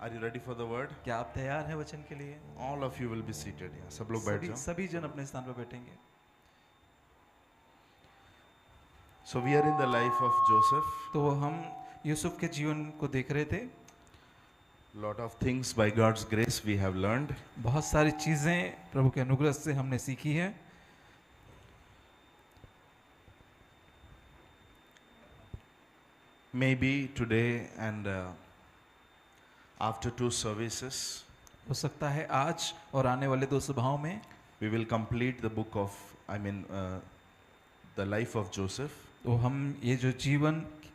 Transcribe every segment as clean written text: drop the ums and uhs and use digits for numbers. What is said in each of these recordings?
Are you ready for the word? क्या आप तैयार हैं वचन के लिए? All of you will be seated. Yeah. सब लोग बैठ जाओ. सभी जन अपने स्थान पर बैठेंगे. So we are in the life of Joseph. तो हम यूसुफ के जीवन को देख रहे थे. Lot of things by God's grace we have learned. बहुत सारी चीजें प्रभु के अनुग्रह से हमने सीखी है. Maybe today and after 2 services, हो सकता है आज और आने वाले 2 सभाओं में we will complete the book of, the life of Joseph. तो हम ये जो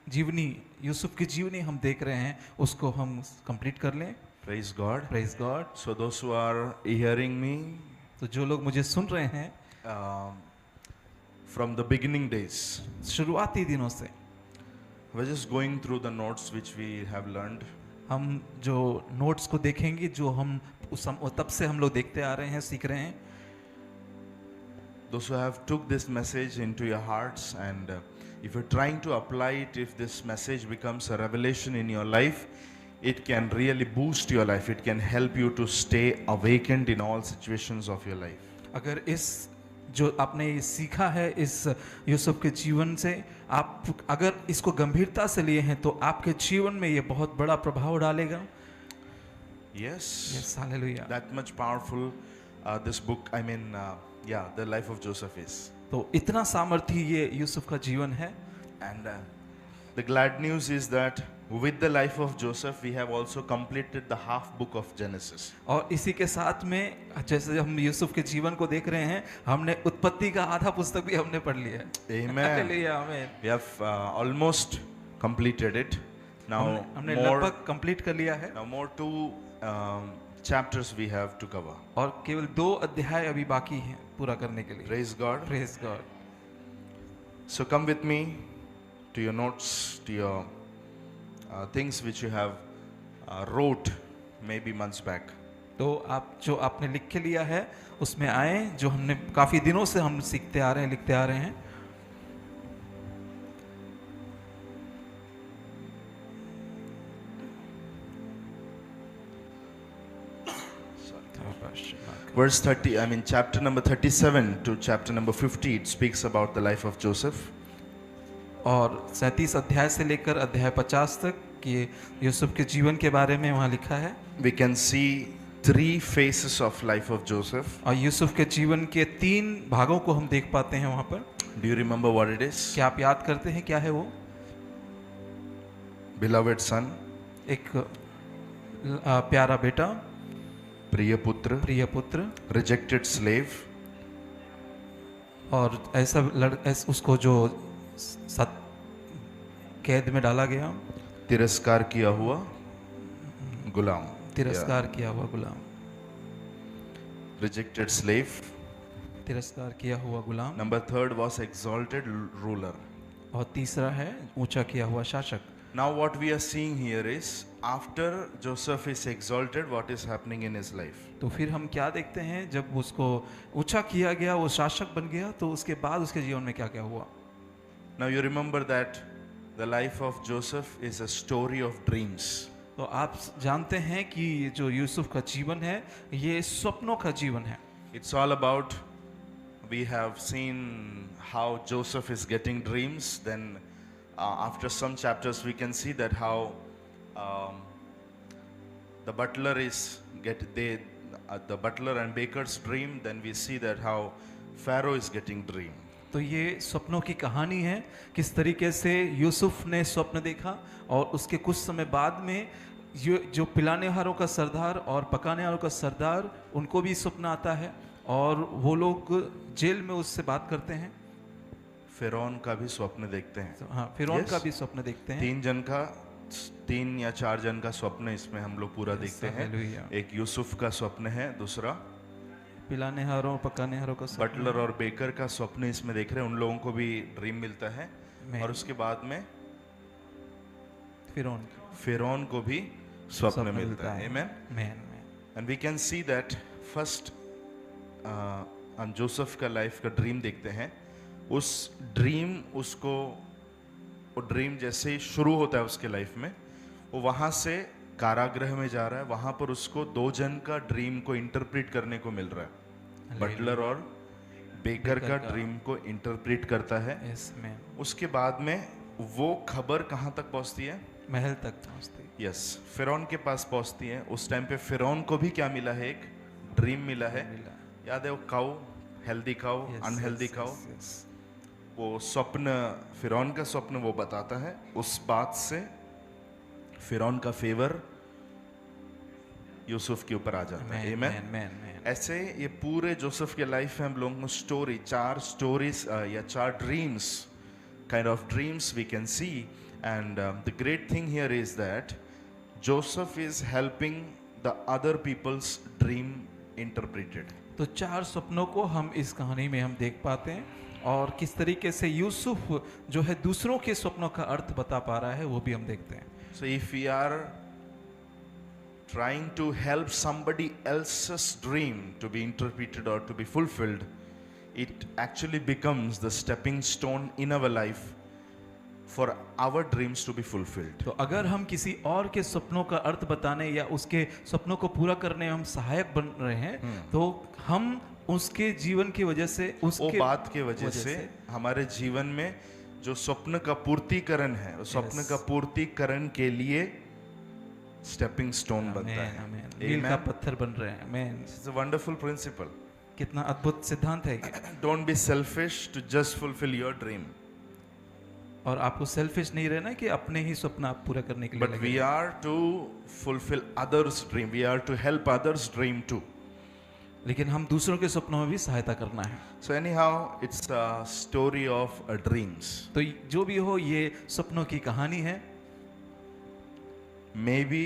जीवनी यूसुफ की जीवनी हम देख रहे हैं उसको हम कंप्लीट कर लें. Praise God. Praise God. So those who are hearing me, तो जो लोग मुझे सुन रहे हैं from the beginning days, शुरुआती दिनों से, we're just going through the notes which we have learned. हम जो नोट्स को देखेंगे जो हम तब से हम लोग देखते आ रहे हैं, सीख रहे हैं. Those who have took this message into your hearts and if you're trying to apply it, if this message becomes a revelation in your life, it can really boost your life. It can help you to stay awakened in all situations of your life. अगर इस जो आपने ये सीखा है इस यूसुफ के जीवन से, आप अगर इसको गंभीरता से लिए हैं तो आपके जीवन में ये बहुत बड़ा प्रभाव डालेगा. Yes. Yes, hallelujah. That much powerful this book, the life of Joseph is. तो इतना सामर्थ्य ये यूसुफ का जीवन है. And the glad news is that with the life of Joseph, we have also completed the half book of Genesis. और इसी के साथ में जैसे हम यूसुफ के जीवन को देख रहे हैं, हमने उत्पत्ति का आधा पुस्तक भी हमने पढ़ लिया है. Amen. हालेलुया, आमीन. We have almost completed it. Now हमने more, लगभग कंप्लीट कर लिया है. now more 2 chapters we have to cover. और केवल 2 अध्याय अभी बाकी हैं पूरा करने के लिए. Praise God. Praise God. So come with me to your notes, to your things which you have wrote maybe months back. तो आप जो आपने लिख के लिया है उसमें आए, जो हमने काफी दिनों से हम सीखते आ रहे हैं, लिखते आ रहे हैं. Verse 30, chapter number 37 to chapter number 50, it speaks about the life of Joseph. और 37 अध्याय से लेकर अध्याय 50 तक कि यूसुफ के जीवन के बारे में वहाँ लिखा है. We can see 3 phases of life of Joseph. और यूसुफ के जीवन के 3 भागों को हम देख पाते हैं वहाँ पर. Do you remember what it is? क्या आप याद करते हैं क्या है वो? Beloved son, एक प्यारा बेटा, प्रिय पुत्र, rejected slave, और ऐसा उसको जो कैद में डाला गया, तिरस्कार किया हुआ गुलाम. तिरस्कार किया हुआ गुलाम. Rejected slave. तिरस्कार किया हुआ गुलाम. Number 3 was exalted ruler. और तीसरा है ऊंचा किया हुआ शासक. Now what we are seeing here is after Joseph is exalted, what is happening in his life? तो फिर हम क्या देखते हैं, जब उसको ऊंचा किया गया, वो शासक बन गया, तो उसके बाद उसके जीवन में क्या क्या हुआ. Now you remember that the life of Joseph is a story of dreams. तो आप जानते हैं कि जो यूसुफ का जीवन है ये स्वप्नों का जीवन है. It's all about, we have seen how Joseph is getting dreams, then after some chapters we can see that how the butler and baker's dream, then we see that how Pharaoh is getting dream. तो ये स्वप्नों की कहानी है, किस तरीके से यूसुफ ने स्वप्न देखा और उसके कुछ समय बाद में जो पिलाने वालों का सरदार और पकाने वालों का सरदार, उनको भी स्वप्न आता है और वो लोग जेल में उससे बात करते हैं. फिरौन का भी स्वप्न देखते हैं. हाँ, फिरौन का भी स्वप्न देखते हैं. 3 या 4 जन का स्वप्न इसमें हम लोग पूरा देखते हैं. एक यूसुफ का स्वप्न है, दूसरा पिलाने हारों पकाने हारों का स्वप्न, बटलर और बेकर का स्वप्न इसमें देख रहे हैं. उन लोगों को भी ड्रीम मिलता है. और उसके बाद में फिरौन को भी स्वप्न मिलता है. Amen. And we can see that first हम जोसेफ का लाइफ का ड्रीम देखते हैं. उस ड्रीम जैसे ही शुरू होता है उसके लाइफ में, वो वहाँ से कारागृह में जा रहा है, वहां पर उसको 2 जन का ड्रीम को इंटरप्रेट करने को मिल रहा है। बटलर और बेकर का ड्रीम को इंटरप्रेट करता है। यस मैन, उसके बाद में वो खबर कहाँ तक पहुंचती है? महल तक पहुंचती। यस, फिरौन के पास पहुंचती है। उस टाइम पे फिरौन को भी क्या मिला है? एक ड्रीम मिला है। याद है वो काऊ, हेल्दी काऊ, अनहेल्दी काऊ, वो स्वप्न, फिरौन का स्वप्न वो बताता है। उस बात से फिरौन का फेवर यूसुफ के ऊपर आ जाता है। आमीन। ऐसे ये पूरे जोसेफ के लाइफ में हम लोगों को स्टोरी, 4 स्टोरीज या 4 dreams, kind of dreams we can see. And the great thing here is that Joseph is helping the other peoples dream interpreted. तो 4 सपनों को हम इस कहानी में हम देख पाते हैं, और किस तरीके से यूसुफ जो है दूसरों के स्वप्नों का अर्थ बता पा रहा है वो भी हम देखते हैं। So if we are trying to help somebody else's dream to be interpreted or to be fulfilled, it actually becomes the stepping stone in our life for our dreams to be fulfilled. तो अगर हम किसी और के सपनों का अर्थ बताने या उसके सपनों को पूरा करने में हम सहायक बन रहे हैं, तो हम उसके जीवन की वजह से, उसके वो बात के वजह से हमारे जीवन में जो स्वप्न का पूर्तिकरण है, उस स्वप्न का पूर्तिकरण के लिए स्टेपिंग स्टोन बनता है। मील का पत्थर बन रहे हैं। आमीन। It's a wonderful principle. कितना अद्भुत सिद्धांत है ये। Don't be selfish to just fulfil your dream. और आपको सेल्फिश नहीं रहना कि अपने ही स्वप्न आप पूरा करने के लिए but we are to fulfil others dream, we are to help others dream too. लेकिन हम दूसरों के सपनों में भी सहायता करना है। So anyhow, it's a story of dreams. तो जो भी हो, ये सपनों की कहानी है। Maybe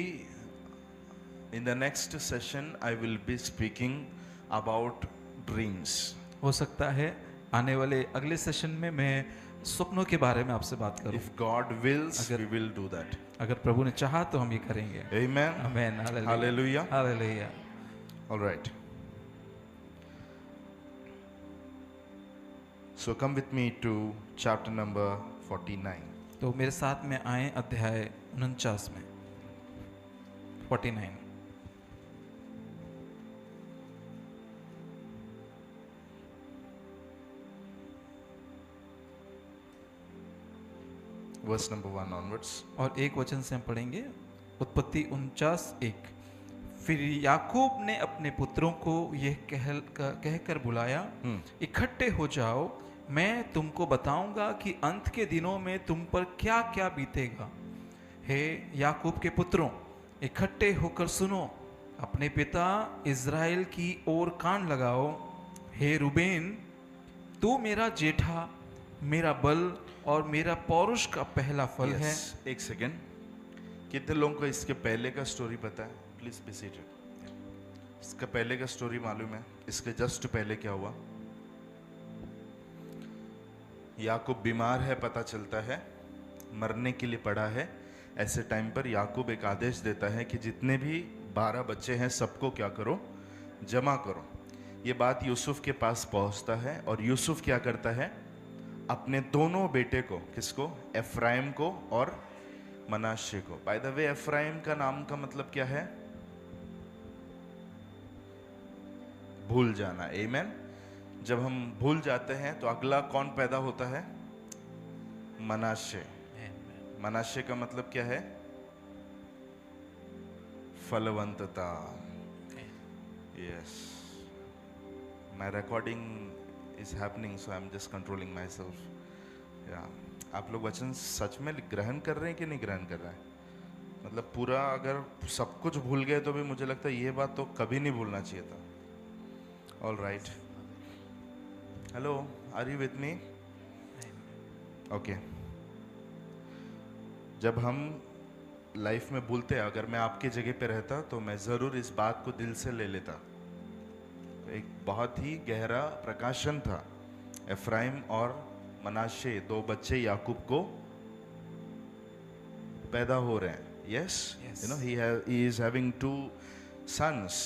in the next session I will be speaking about dreams. हो सकता है आने वाले अगले सेशन में मैं सपनों के बारे में आपसे बात करूं। If God wills, we will do that. अगर प्रभु ने चाहा तो हम ये करेंगे। Amen. आमीन। Hallelujah. Hallelujah. All right. So come with me to chapter number 49. तो मेरे साथ में आए अध्याय 49 में, 49। Verse number 1 onwards. और 1 वचन से हम पढ़ेंगे, उत्पत्ति 49:1। फिर याकूब ने अपने पुत्रों को यह कहकर बुलाया, इकट्ठे हो जाओ, मैं तुमको बताऊंगा कि अंत के दिनों में तुम पर क्या क्या बीतेगा। हे याकूब के पुत्रों, इकट्ठे होकर सुनो, अपने पिता इज़राइल की ओर कान लगाओ। हे रूबेन, तू मेरा जेठा, मेरा बल और मेरा पौरुष का पहला फल है। एक सेकेंड, कितने लोगों को इसके पहले का स्टोरी पता है? Please be seated. इसका पहले का स्टोरी मालूम है? इसके जस्ट पहले क्या हुआ? याकूब बीमार है, पता चलता है, मरने के लिए पड़ा है। ऐसे टाइम पर याकूब एक आदेश देता है कि जितने भी 12 बच्चे हैं सबको क्या करो, जमा करो। ये बात यूसुफ के पास पहुंचता है और यूसुफ क्या करता है, अपने दोनों बेटे को, किसको? एफ्राइम को और मनाशे को। बाय द वे, एफ्राइम का नाम का मतलब क्या है? भूल जाना। आमीन। जब हम भूल जाते हैं तो अगला कौन पैदा होता है? मनाशे। मनाशे का मतलब क्या है? फलवंतता। Yes, my recording is happening, so I am just controlling myself. या आप लोग वचन सच में ग्रहण कर रहे हैं कि नहीं ग्रहण कर रहे हैं? मतलब पूरा अगर सब कुछ भूल गए तो भी मुझे लगता है ये बात तो कभी नहीं भूलना चाहिए था। All right, hello, are you with me? Okay. जब हम लाइफ में भूलते हैं, अगर मैं आपकी जगह पे रहता तो मैं ज़रूर इस बात को दिल से ले लेता। एक बहुत ही गहरा प्रकाशन था। एफ्राइम और मनाशे 2 बच्चे याकूब को पैदा हो रहे हैं। Yes, you know, he is having 2 sons.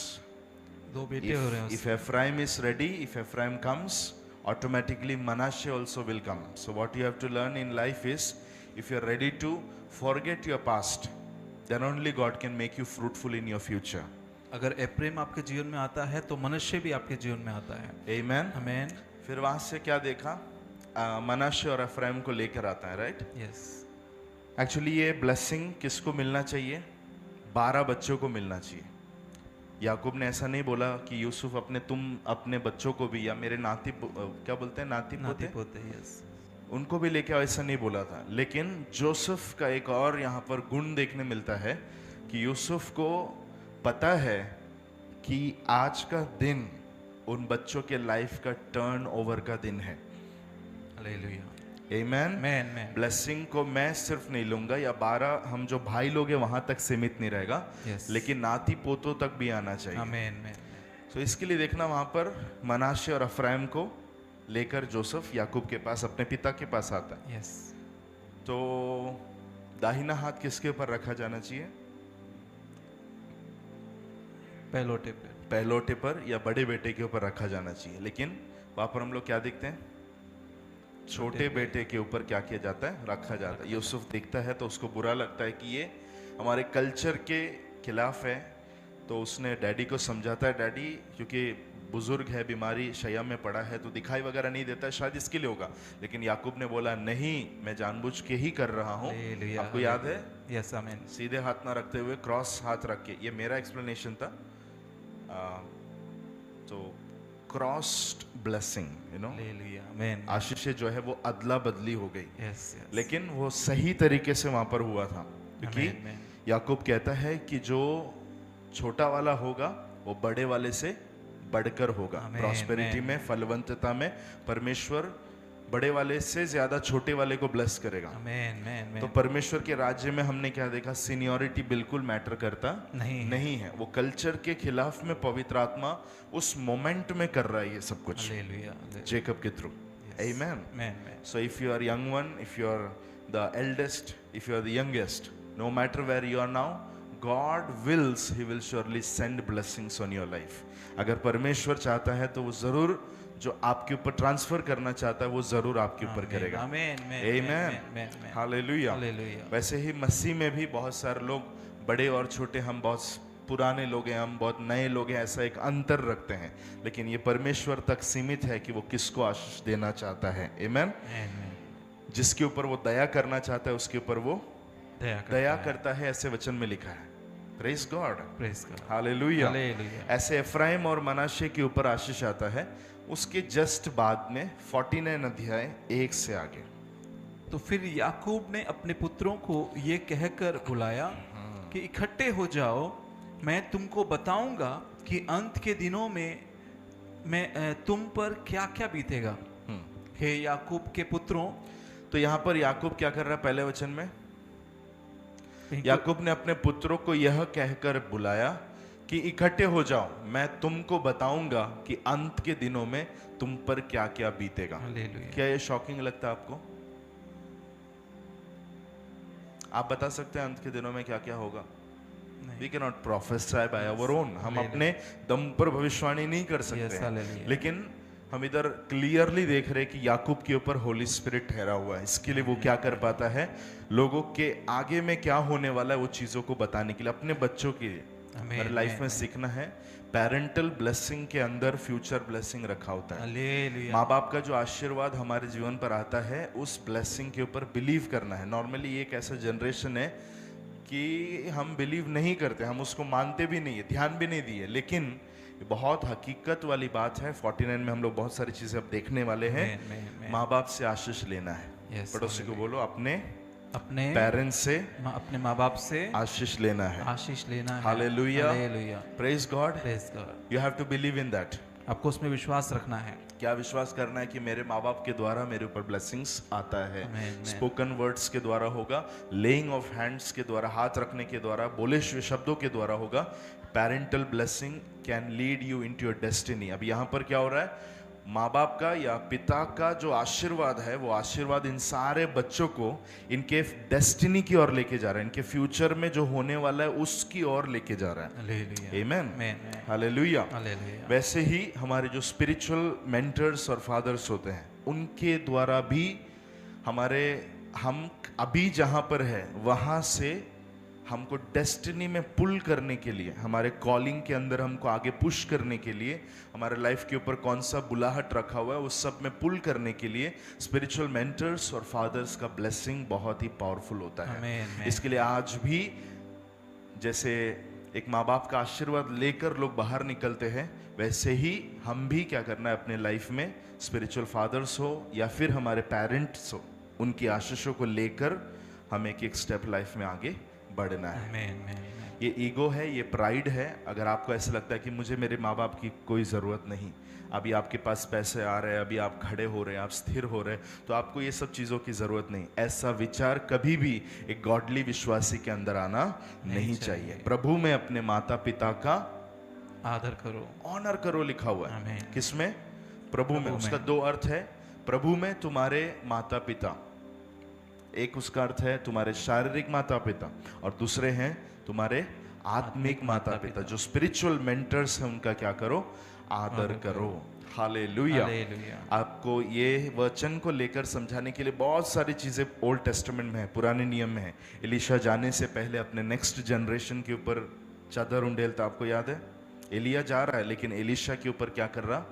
2 बेटे हो रहे हैं। If Ephraim is ready, if Ephraim comes, automatically Manasseh also will come. So what you have to learn in life is, if you're ready to forget your past, then only God can make you fruitful in your future. अगर एप्रेम आपके जीवन में आता है तो मनुष्य भी आपके जीवन में आता है। Amen. आमेन। फिर वहां से क्या देखा, मनाशे और अफ्राइम को लेकर आता है, राइट। यस। एक्चुअली ये ब्लेसिंग किसको मिलना चाहिए? 12 बच्चों को मिलना चाहिए। याकूब ने ऐसा नहीं बोला कि यूसुफ तुम अपने बच्चों को भी, या मेरे नाती क्या बोलते हैं, नाती पोते, यस, उनको भी लेके आओ, ऐसा नहीं बोला था। लेकिन जोसेफ का एक और यहाँ पर गुण देखने मिलता है कि यूसुफ को पता है कि आज का दिन उन बच्चों के लाइफ का टर्न ओवर का दिन है। हालेलुया। आमेन। आमेन। ब्लेसिंग को मैं सिर्फ नहीं लूंगा, या 12 हम जो भाई लोग हैं वहां तक सीमित नहीं रहेगा, Yes. लेकिन नाती पोतों तक भी आना चाहिए। आमेन। तो इसके लिए देखना वहां पर मनाशे और अफ्राइम को लेकर जोसेफ याकूब के पास, अपने पिता के पास आता है। यस। तो दाहिना हाथ किसके ऊपर रखा जाना चाहिए? पहलोटे पे। पहलोटे पर या बड़े बेटे के ऊपर रखा जाना चाहिए। लेकिन वहां पर हम लोग क्या देखते हैं? छोटे बेटे के ऊपर क्या किया जाता है? रखा जाता है। यूसुफ देखता है तो उसको बुरा लगता है कि ये हमारे कल्चर के खिलाफ है, तो उसने डैडी को समझाता है, डैडी क्योंकि बुजुर्ग है, बीमारी शैया में पड़ा है, तो दिखाई वगैरह नहीं देता, शायद इसके लिए होगा। लेकिन याकूब ने बोला नहीं, मैं जानबूझ के ही कर रहा हूँ। हालेलुया। आपको याद है? यस, आमेन। सीधे हाथ ना रखते हुए क्रॉस हाथ रख के, ये मेरा एक्सप्लेनेशन था। तो crossed blessing, you know, hallelujah. Amen. आशीष जो है वो अदला बदली हो गई। Yes, yes. लेकिन वो सही तरीके से वहां पर हुआ था, क्योंकि आमेन, आमेन। याकूब कहता है कि जो छोटा वाला होगा वो बड़े वाले से बढ़कर होगा। आमेन, प्रॉस्पेरिटी आमेन। में, फलवंतता में परमेश्वर बड़े वाले से ज्यादा छोटे वाले को ब्लेस करेगा। आमेन, आमेन। तो परमेश्वर के राज्य में हमने क्या देखा? सीनियरिटी बिल्कुल मैटर करता नहीं है। वो कल्चर के खिलाफ में पवित्र आत्मा उस मोमेंट में कर रहा है ये सब कुछ, हालेलुया। जेकब के through. Amen. Amen. So if you are young one, if you are the eldest, if you are the youngest, no matter where you are now, God wills, He will surely send blessings on your life. अगर परमेश्वर चाहता है तो वो जरूर जो आपके ऊपर ट्रांसफर करना चाहता है वो जरूर आपके ऊपर करेगा। आमेन, आमेन। हालेलुया। हालेलुया। वैसे ही मसीह में भी बहुत सारे लोग, बड़े और छोटे, हम बहुत पुराने लोग हैं, हम बहुत नए लोग हैं, ऐसा एक अंतर रखते हैं। लेकिन ये परमेश्वर तक सीमित है कि वो किसको आशीष देना चाहता है। आमेन। जिसके ऊपर वो दया करना चाहता है उसके ऊपर वो दया करता है, ऐसे वचन में लिखा है। Praise God. Praise God. Hallelujah. Hallelujah. ऐसे एफ्राइम और मनाशे के ऊपर आशीष आता है। उसके जस्ट बाद में 49 अध्याय 1 से आगे, तो फिर याकूब ने अपने पुत्रों को ये कहकर बुलाया कि इकट्ठे हो जाओ, मैं तुमको बताऊंगा कि अंत के दिनों में मैं तुम पर क्या क्या बीतेगा। हे याकूब के पुत्रों। तो यहाँ पर याकूब क्या कर रहा है? पहले वचन में याकूब ने अपने पुत्रों को यह कहकर बुलाया कि इकट्ठे हो जाओ, मैं तुमको बताऊंगा कि अंत के दिनों में तुम पर क्या क्या बीतेगा। हालेलुया। क्या ये शॉकिंग लगता है आपको? आप बता सकते हैं अंत के दिनों में क्या क्या होगा? We cannot prophesy by our own. हम अपने दम पर भविष्यवाणी नहीं कर सकते हैं। लेकिन हम इधर क्लियरली देख रहे हैं कि याकूब के ऊपर होली स्पिरिट ठहरा हुआ है। इसके लिए वो क्या कर पाता है? लोगों के आगे में क्या होने वाला है वो चीजों को बताने के लिए, अपने बच्चों के लिए हमारे लाइफ में सीखना है। पेरेंटल ब्लेसिंग के अंदर फ्यूचर ब्लेसिंग रखा होता है। हालेलुया। माँ बाप का जो आशीर्वाद हमारे जीवन पर आता है उस ब्लेसिंग के ऊपर बिलीव करना है। नॉर्मली ये एक ऐसा जनरेशन है कि हम बिलीव नहीं करते, हम उसको मानते भी नहीं है, ध्यान भी नहीं दिए। लेकिन बहुत हकीकत वाली बात है। 49 में हम लोग बहुत सारी चीजें अब देखने वाले हैं। माँ बाप से आशीष लेना है। पड़ोसी को बोलो, अपने पेरेंट्स से, अपने माँ बाप से आशीष लेना है। आशीष लेना है। Hallelujah. Hallelujah. Praise God. Praise God. You have to believe in that. आपको उसमें विश्वास रखना है। क्या विश्वास करना है कि मेरे माँ बाप के द्वारा मेरे ऊपर ब्लेसिंग्स आता है। Amen. स्पोकन वर्ड्स के द्वारा होगा, लेइंग ऑफ हैंड्स के द्वारा, हाथ रखने के द्वारा, बोले हुए शब्दों के द्वारा होगा। Parental blessing can lead you into your destiny. अब यहाँ पर क्या हो रहा है? माँ बाप का या पिता का जो आशीर्वाद है वो आशीर्वाद इन सारे बच्चों को इनके डेस्टिनी की ओर लेके जा रहा है, इनके फ्यूचर में जो होने वाला है उसकी ओर लेके जा रहा है। हालेलुया। आमेन। हालेलुया। हालेलुया। वैसे ही हमारे जो स्पिरिचुअल मेंटर्स और फादर्स होते हैं उनके द्वारा भी हम अभी जहां पर है वहां से हमको डेस्टिनी में पुल करने के लिए, हमारे कॉलिंग के अंदर हमको आगे पुश करने के लिए, हमारे लाइफ के ऊपर कौन सा बुलाहट रखा हुआ है उस सब में पुल करने के लिए स्पिरिचुअल मेंटर्स और फादर्स का ब्लेसिंग बहुत ही पावरफुल होता है। आमीन। इसके लिए आज भी जैसे एक माँ बाप का आशीर्वाद लेकर लोग बाहर निकलते हैं, वैसे ही हम भी क्या करना है अपने लाइफ में, स्पिरिचुअल फादर्स हो या फिर हमारे पेरेंट्स हो, उनकी आशीषों को लेकर हम एक एक स्टेप लाइफ में आगे बढ़ना है। आमीन, आमीन। ये ईगो है, ये प्राइड है। अगर आपको ऐसा लगता है कि मुझे मेरे माँ बाप की कोई ज़रूरत नहीं, अभी आपके पास पैसे आ रहे हैं, अभी आप खड़े हो रहे हैं, आप स्थिर हो रहे हैं, तो आपको ये सब चीज़ों की ज़रूरत नहीं, ऐसा विचार कभी भी एक गॉडली विश्वासी के अंदर आना नहीं चाहिए। प्रभु में अपने माता पिता का आदर करो, ऑनर करो लिखा हुआ है। आमीन। किसमें? प्रभु में। उसका दो अर्थ है। प्रभु में तुम्हारे माता पिता, एक उसका अर्थ है तुम्हारे शारीरिक माता पिता, और दूसरे हैं तुम्हारे आत्मिक माता पिता, जो स्पिरिचुअल मेंटर्स हैं, उनका क्या करो? आदर करो। हालेलुया। हालेलुया। आपको ये वचन को लेकर समझाने के लिए बहुत सारी चीजें ओल्ड टेस्टामेंट में है, पुराने नियम में है। एलिशा जाने से पहले अपने नेक्स्ट जनरेशन के ऊपर चादर उंडेलता, आपको याद है? एलिया जा रहा है लेकिन एलिशा के ऊपर क्या कर रहा?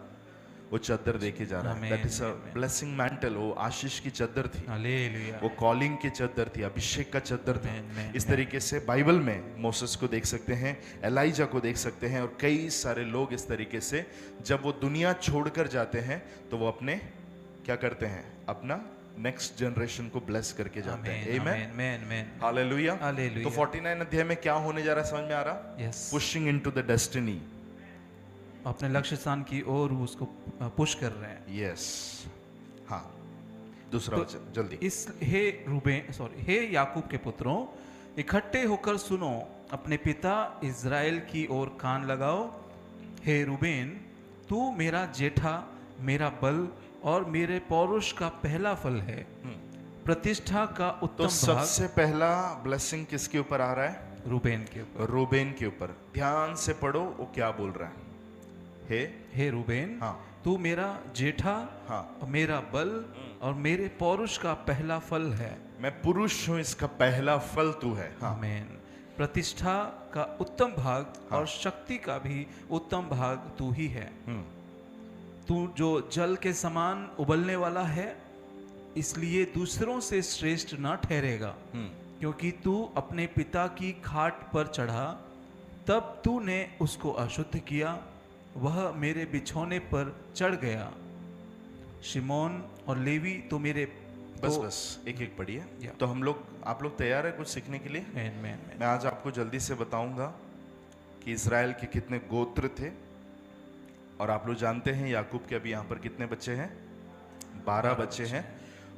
वो चादर देके जा रहा है। That is a blessing mantle. वो आशीष की चादर थी, हालेलुया। वो कॉलिंग की चादर थी, अभिषेक का चादर था। आमीन, इस तरीके से बाइबल में मोसेस को देख सकते हैं, एलाइजा को देख सकते हैं, और कई सारे लोग इस तरीके से जब वो दुनिया छोड़कर जाते हैं तो वो अपने क्या करते हैं? अपना नेक्स्ट जनरेशन को ब्लेस करके जाते हैं। आमीन, आमीन। हालेलुया। हालेलुया। तो 49 अध्याय में क्या होने जा रहा है, समझ में आ रहा? Yes, pushing into the destiny. अपने लक्ष्य स्थान की ओर उसको पुश कर रहे हैं। यस, हाँ। दूसरा तो वचन जल्दी। हे याकूब के पुत्रों, इकट्ठे होकर सुनो, अपने पिता इज़राइल की ओर कान लगाओ। हे रूबेन, तू मेरा जेठा, मेरा बल और मेरे पौरुष का पहला फल है, प्रतिष्ठा का उत्तम तो भाग। सबसे पहला ब्लेसिंग किसके ऊपर आ रहा है? रूबेन के ऊपर। रूबेन के ऊपर। ध्यान से पढ़ो वो क्या बोल रहा है। हे रूबेन, हाँ, तू मेरा जेठा, हाँ, मेरा बल और मेरे पौरुष का पहला फल है। मैं पुरुष हूं, इसका पहला फल तू है। हाँ, आमीन। प्रतिष्ठा का उत्तम भाग और शक्ति का भी उत्तम भाग तू ही है। तू जो जल के समान उबलने वाला है, इसलिए दूसरों से श्रेष्ठ न ठहरेगा, क्योंकि तू अपने पिता की खाट पर चढ़ा, तब तूने उसको अशुद्ध किया, वह मेरे बिछौने पर चढ़ गया। शिमोन और लेवी तो मेरे बस एक एक पढ़िए। तो हम लोग, आप लोग तैयार है कुछ सीखने के लिए? मैं आज आपको जल्दी से बताऊंगा कि इज़राइल के कितने गोत्र थे, और आप लोग जानते हैं याकूब के अभी यहाँ पर कितने बच्चे हैं? 12 बच्चे हैं।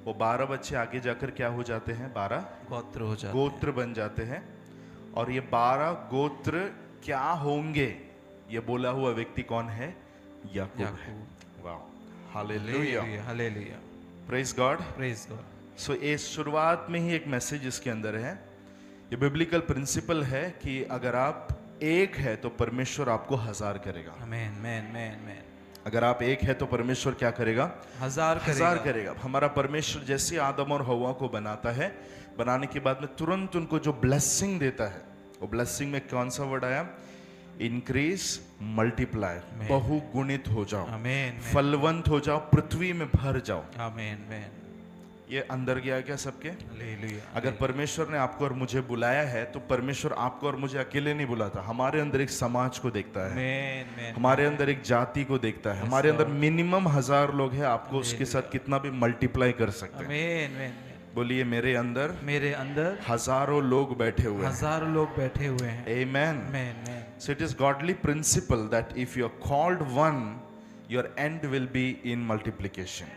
वो 12 बच्चे आगे जाकर क्या हो जाते हैं? 12 गोत्र हो जाते गोत्र बन जाते हैं। और ये 12 गोत्र क्या होंगे, ये बोला हुआ व्यक्ति कौन है? याकूब है। वाह, hallelujah, hallelujah, praise God, praise God. So इस शुरुआत में ही एक मैसेज इसके अंदर है। ये बिब्लिकल प्रिंसिपल है कि अगर आप एक है तो परमेश्वर आपको 1000 करेगा। आमीन, आमीन, आमीन। अगर आप एक है तो परमेश्वर क्या करेगा? 1000 करेगा। हमारा परमेश्वर जैसे आदम और हवा को बनाता है, बनाने के बाद में तुरंत उनको जो ब्लेसिंग देता है, वो ब्लेसिंग में कौन सा वर्ड आया? इंक्रीज, मल्टीप्लाई, बहुगुणित हो जाओ, आमीन, फलवंत हो जाओ, पृथ्वी में भर जाओ। आमीन, आमीन। ये अंदर गया क्या सबके? हालेलुया। अगर परमेश्वर ने आपको और मुझे बुलाया है तो परमेश्वर आपको और मुझे अकेले नहीं बुलाता, हमारे अंदर एक समाज को देखता है, आमीन, आमीन। हमारे अंदर एक जाति को देखता है। हमारे अंदर मिनिमम 1000 लोग हैं, आपको उसके साथ कितना भी मल्टीप्लाई कर सकते हैं। आमीन, आमीन। बोलिए मेरे अंदर हजारों लोग बैठे हुए हैं। हजारों लोग बैठे हुए हैं। Amen. Amen. So it is godly principle that if you are called one, your end will be in multiplication.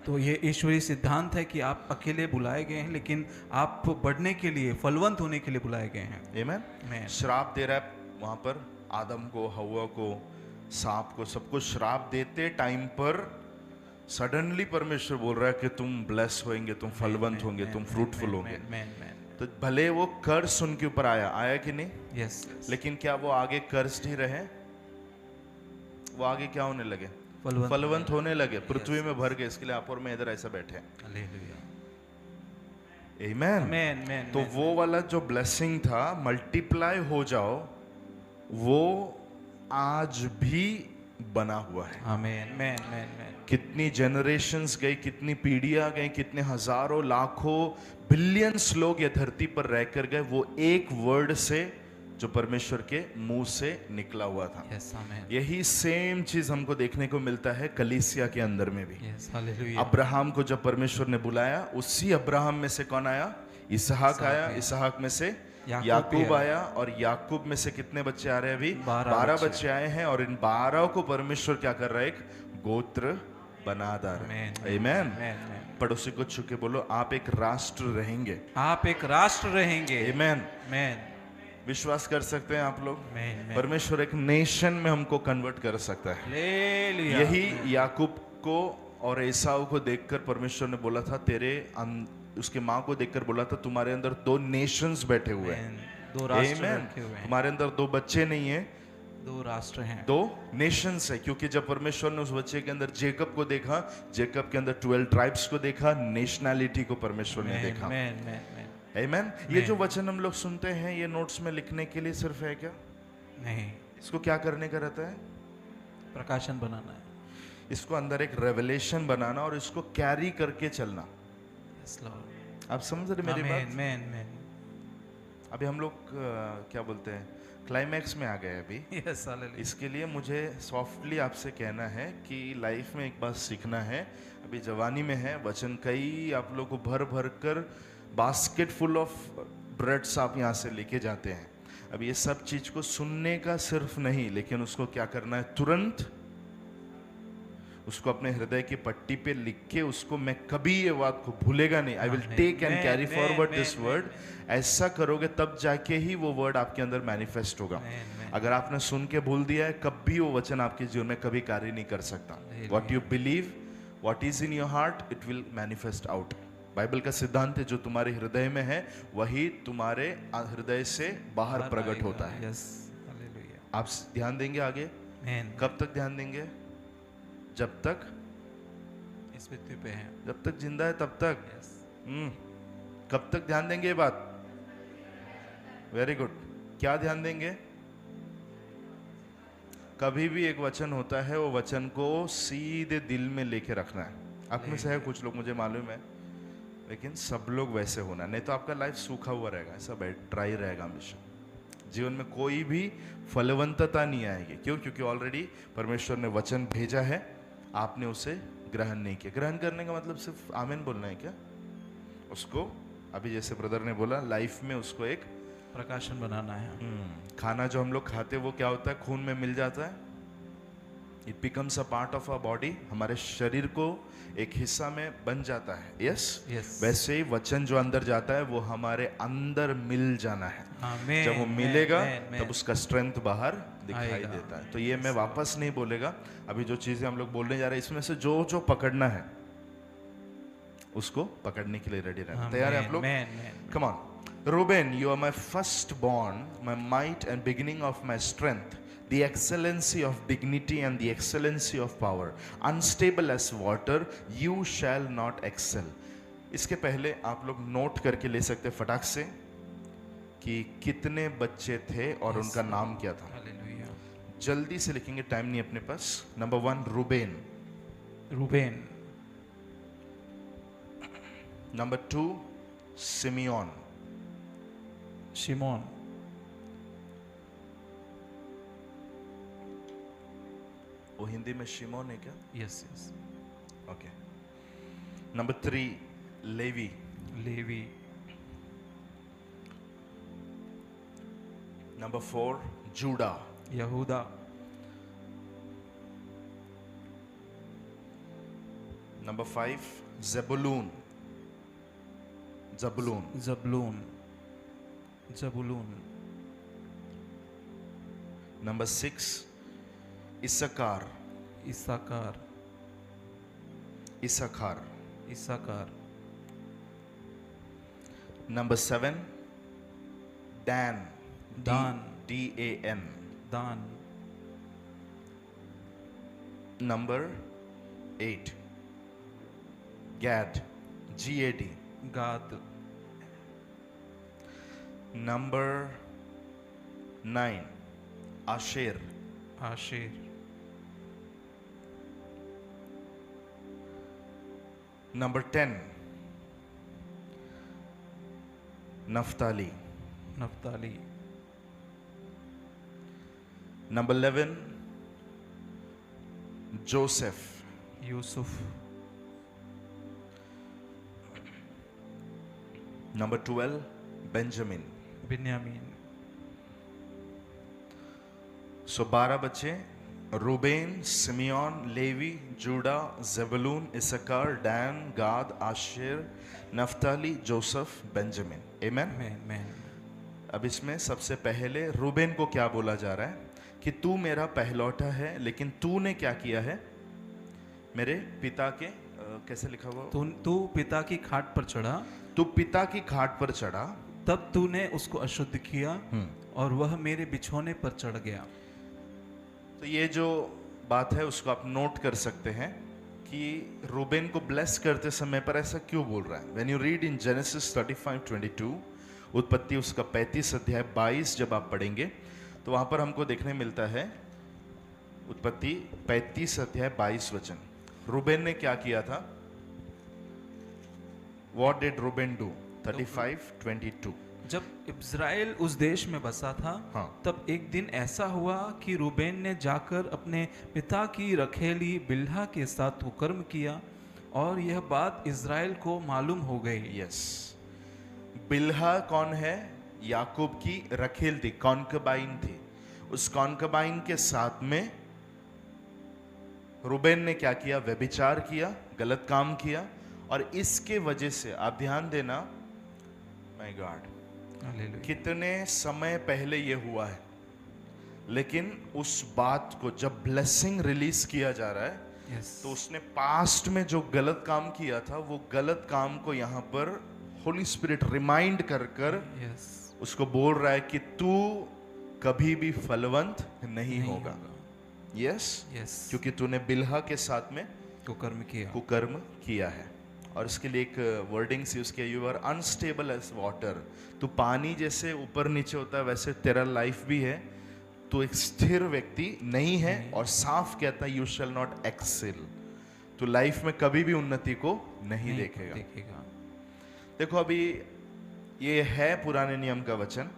तो ये ईश्वरीय सिद्धांत है कि आप अकेले बुलाए गए हैं, लेकिन आप बढ़ने के लिए, फलवंत होने के लिए बुलाए गए हैं। Amen. Amen. श्राप दे रहा है वहां पर आदम को, हवा को, सांप को, सबको श्राप देते टाइम पर सडनली परमेश्वर बोल रहा है कि तुम ब्लेस होंगे, तुम फलवंत होंगे, तुम फ्रूटफुल होंगे। तो भले वो कर्स उनके ऊपर आया कि नहीं? यस। लेकिन क्या वो आगे कर्स ही रहे? वो आगे क्या होने लगे? फलवंत होने लगे, पृथ्वी में भर गए। इसके लिए आप और मैं इधर ऐसा बैठे हैं। हालेलुया। Amen. Amen, amen, तो amen. वो वाला जो ब्लेसिंग था, मल्टीप्लाई हो जाओ, वो आज भी बना हुआ है। Amen, amen, amen, amen. कितनी जनरेशंस गई, कितनी पीढ़ियां गई, कितने हजारों लाखों बिलियंस लोग ये धरती पर रहकर गए, वो एक वर्ड से जो परमेश्वर के मुंह से निकला हुआ था। Yes, amen. यही सेम चीज हमको देखने को मिलता है कलीसिया के अंदर में भी। Yes, hallelujah. अब्राहम को जब परमेश्वर ने बुलाया, उसी अब्राहम में से कौन आया? इसहाक आया। आया। इसहाक में से याकूब याकूब भी आया, और याकूब में से कितने बच्चे आ रहे हैं अभी? 12 12 बच्चे। बच्चे आए हैं, और इन 12 को परमेश्वर क्या कर रहा है? एक गोत्र बना रहा है। Amen, आमीन। amen, amen. पड़ोसी को छू के बोलो, आप एक राष्ट्र रहेंगे। आप एक राष्ट्र रहेंगे। आमीन। Amen. विश्वास कर सकते हैं आप लोग? Amen, amen. परमेश्वर एक नेशन में हमको कन्वर्ट कर सकता है। Hallelujah. यही याकूब को और एसाव को देखकर परमेश्वर ने बोला था, उसके माँ को देखकर बोला था, तुम्हारे अंदर 2 नेशंस बैठे हुए हैं। Amen. 2 राष्ट्र Amen. रखे हुए हैं। तुम्हारे अंदर 2 बच्चे नहीं है, 2 राष्ट्र हैं। 2 नेशंस है। क्योंकि जब परमेश्वर ने उस बच्चे के अंदर जेकब को देखा, जेकब के अंदर 12 ट्राइब्स को देखा, नेशनैलिटी को परमेश्वर ने देखा। Amen, amen, amen. आमीन। ये जो वचन हम लोग सुनते हैं, ये नोट्स में लिखने के लिए सिर्फ है क्या? नहीं, इसको क्या करने का रहता है? प्रकाशन बनाना है। इसको अंदर एक रेवलेशन बनाना और इसको कैरी करके चलना। Yes, Lord. आप समझ रहे मेरी Amen, बात? amen, amen. अभी हम लोग क्या बोलते हैं, क्लाइमैक्स में आ गए अभी। Yes, hallelujah. इसके लिए मुझे सॉफ्टली आपसे कहना है कि लाइफ में एक बात सीखना है। अभी जवानी में है, वचन कई आप लोग को भर भर कर बास्केट फुल ऑफ ब्रेड्स आप यहाँ से लेके जाते हैं। अब ये सब चीज को सुनने का सिर्फ नहीं, लेकिन उसको क्या करना है? तुरंत उसको अपने हृदय की पट्टी पे लिख के, उसको मैं कभी ये बात को भूलेगा नहीं। I will take and carry forward this word. ऐसा करोगे तब जाके ही वो वर्ड आपके अंदर मैनिफेस्ट होगा। अगर आपने सुन के भूल दिया है, कभी वो वचन आपके जीवन में कभी कार्य नहीं कर सकता। What you believe, what is in your heart, it will manifest out. Bible का सिद्धांत है, जो तुम्हारे हृदय में है वही तुम्हारे हृदय से बाहर प्रकट होता है। Yes, hallelujah. आप ध्यान देंगे आगे? Amen. कब तक ध्यान देंगे? जब तक इस पृथ्वी पे हैं। जब तक जिंदा है तब तक। Yes. कब तक ध्यान देंगे ये बात? Very good. क्या ध्यान देंगे? कभी भी एक वचन होता है, वो वचन को सीधे दिल में लेके रखना है। आप में से है कुछ लोग, मुझे मालूम है, लेकिन सब लोग वैसे होना, नहीं तो आपका लाइफ सूखा हुआ रहेगा, ऐसा ड्राई रहेगा हमेशा। जीवन में कोई भी फलवंतता नहीं आएगी। क्यों? क्योंकि ऑलरेडी परमेश्वर ने वचन भेजा है, आपने उसे ग्रहण नहीं किया। ग्रहण करने का मतलब सिर्फ आमीन बोलना है क्या? उसको अभी जैसे ब्रदर ने बोला, लाइफ में उसको एक प्रकाशन बनाना है। खाना जो हम लोग खाते हैं वो क्या होता है? खून में मिल जाता है। It becomes a part of our body, हमारे शरीर को एक हिस्सा में बन जाता है। यस, वैसे ही वचन जो अंदर जाता है वो हमारे अंदर मिल जाना है। Amen, जब वो amen, मिलेगा amen. तब उसका स्ट्रेंथ बाहर दिखाई आएगा। देता है। तो ये मैं वापस नहीं बोलेगा। अभी जो चीजें हम लोग बोलने जा रहे हैं, इसमें से जो जो पकड़ना है उसको पकड़ने के लिए रेडी रहना। तैयार है आप लोग? Come on. Reuben, you are my firstborn, my might and beginning of my strength, the excellency of dignity and the excellency of power. Unstable as water, you shall not excel. इसके पहले आप लोग note करके ले सकते फटाक से कि कितने बच्चे थे और उनका नाम क्या था। Hallelujah. जल्दी से लिखेंगे, टाइम नहीं अपने पास। Number 1 Reuben, Reuben, number 2 Simeon, शिमोन, वो हिंदी में शिमोन है क्या? Yes yes, okay. Number 3 Levi, Levi, number 4 Judah, यहूदा, number 5 Zebulun, Zebulun, Zebulun, Zebulun, number 6 Issachar, Issachar, Issachar, Issachar, number 7 Dan, दान, DAN, दान, number 8 Gad, GAD, Gad, Number 9, Asher. Asher, Number 10, Naphtali. Naphtali, Number 11, Joseph. यूसुफ, Number 12, Benjamin. बिन्यामीन। सो 12 बच्चे, Reuben, Simeon, Levi, Judah, Zebulun, Issachar, Dan, Gad, Asher, Naphtali, Joseph, Benjamin. Amen. Man man. अब इसमें सबसे पहले Reuben को क्या बोला जा रहा है कि तू मेरा पहलौठा है, लेकिन तूने क्या किया है मेरे पिता के कैसे लिखा हुआ, तू पिता की खाट पर चढ़ा, तू पिता की खाट पर चढ़ा, तब तूने उसको अशुद्ध किया और वह मेरे बिछौने पर चढ़ गया। तो ये जो बात है उसको आप नोट कर सकते हैं कि रूबेन को ब्लेस करते समय पर ऐसा क्यों बोल रहा है। When you read in genesis 35:22, उत्पत्ति उसका 35 अध्याय 22 जब आप पढ़ेंगे तो वहां पर हमको देखने मिलता है, उत्पत्ति 35 अध्याय 22 वचन, रूबेन ने क्या किया था। What did Reuben do? 35:22। जब इज़राइल उस देश में बसा था, हाँ। तब एक दिन ऐसा हुआ कि रूबेन ने जाकर अपने पिता की रखेली बिल्हा के साथ कुकर्म किया और यह बात इज़राइल को मालूम हो गई। यस, बिल्हा कौन है? याकूब की रखेल थी, कॉन्कबाइन थी। उस कॉन्कबाइन के साथ में रूबेन ने क्या किया? व्यभिचार किया, गलत काम किया। और इसके वजह से आप ध्यान देना, माय गॉड, हालेलुया। कितने समय पहले ये हुआ है, लेकिन उस बात को जब ब्लेसिंग रिलीज किया जा रहा है यस, तो उसने पास्ट में जो गलत काम किया था वो गलत काम को यहाँ पर होली स्पिरिट रिमाइंड कर कर यस, उसको बोल रहा है कि तू कभी भी फलवंत नहीं होगा। यस, यस, क्योंकि तूने बिल्हा के साथ में कुकर्म किया। कुकर्म किया है। और इसके लिए एक वर्डिंग्स यूज किया, you are unstable as water. तू पानी जैसे ऊपर नीचे होता है वैसे तेरा लाइफ भी है, तू एक स्थिर व्यक्ति नहीं है। और साफ कहता है, यू शैल नॉट एक्सेल। तू लाइफ में कभी भी उन्नति को नहीं देखेगा। देखो, अभी ये है पुराने नियम का वचन।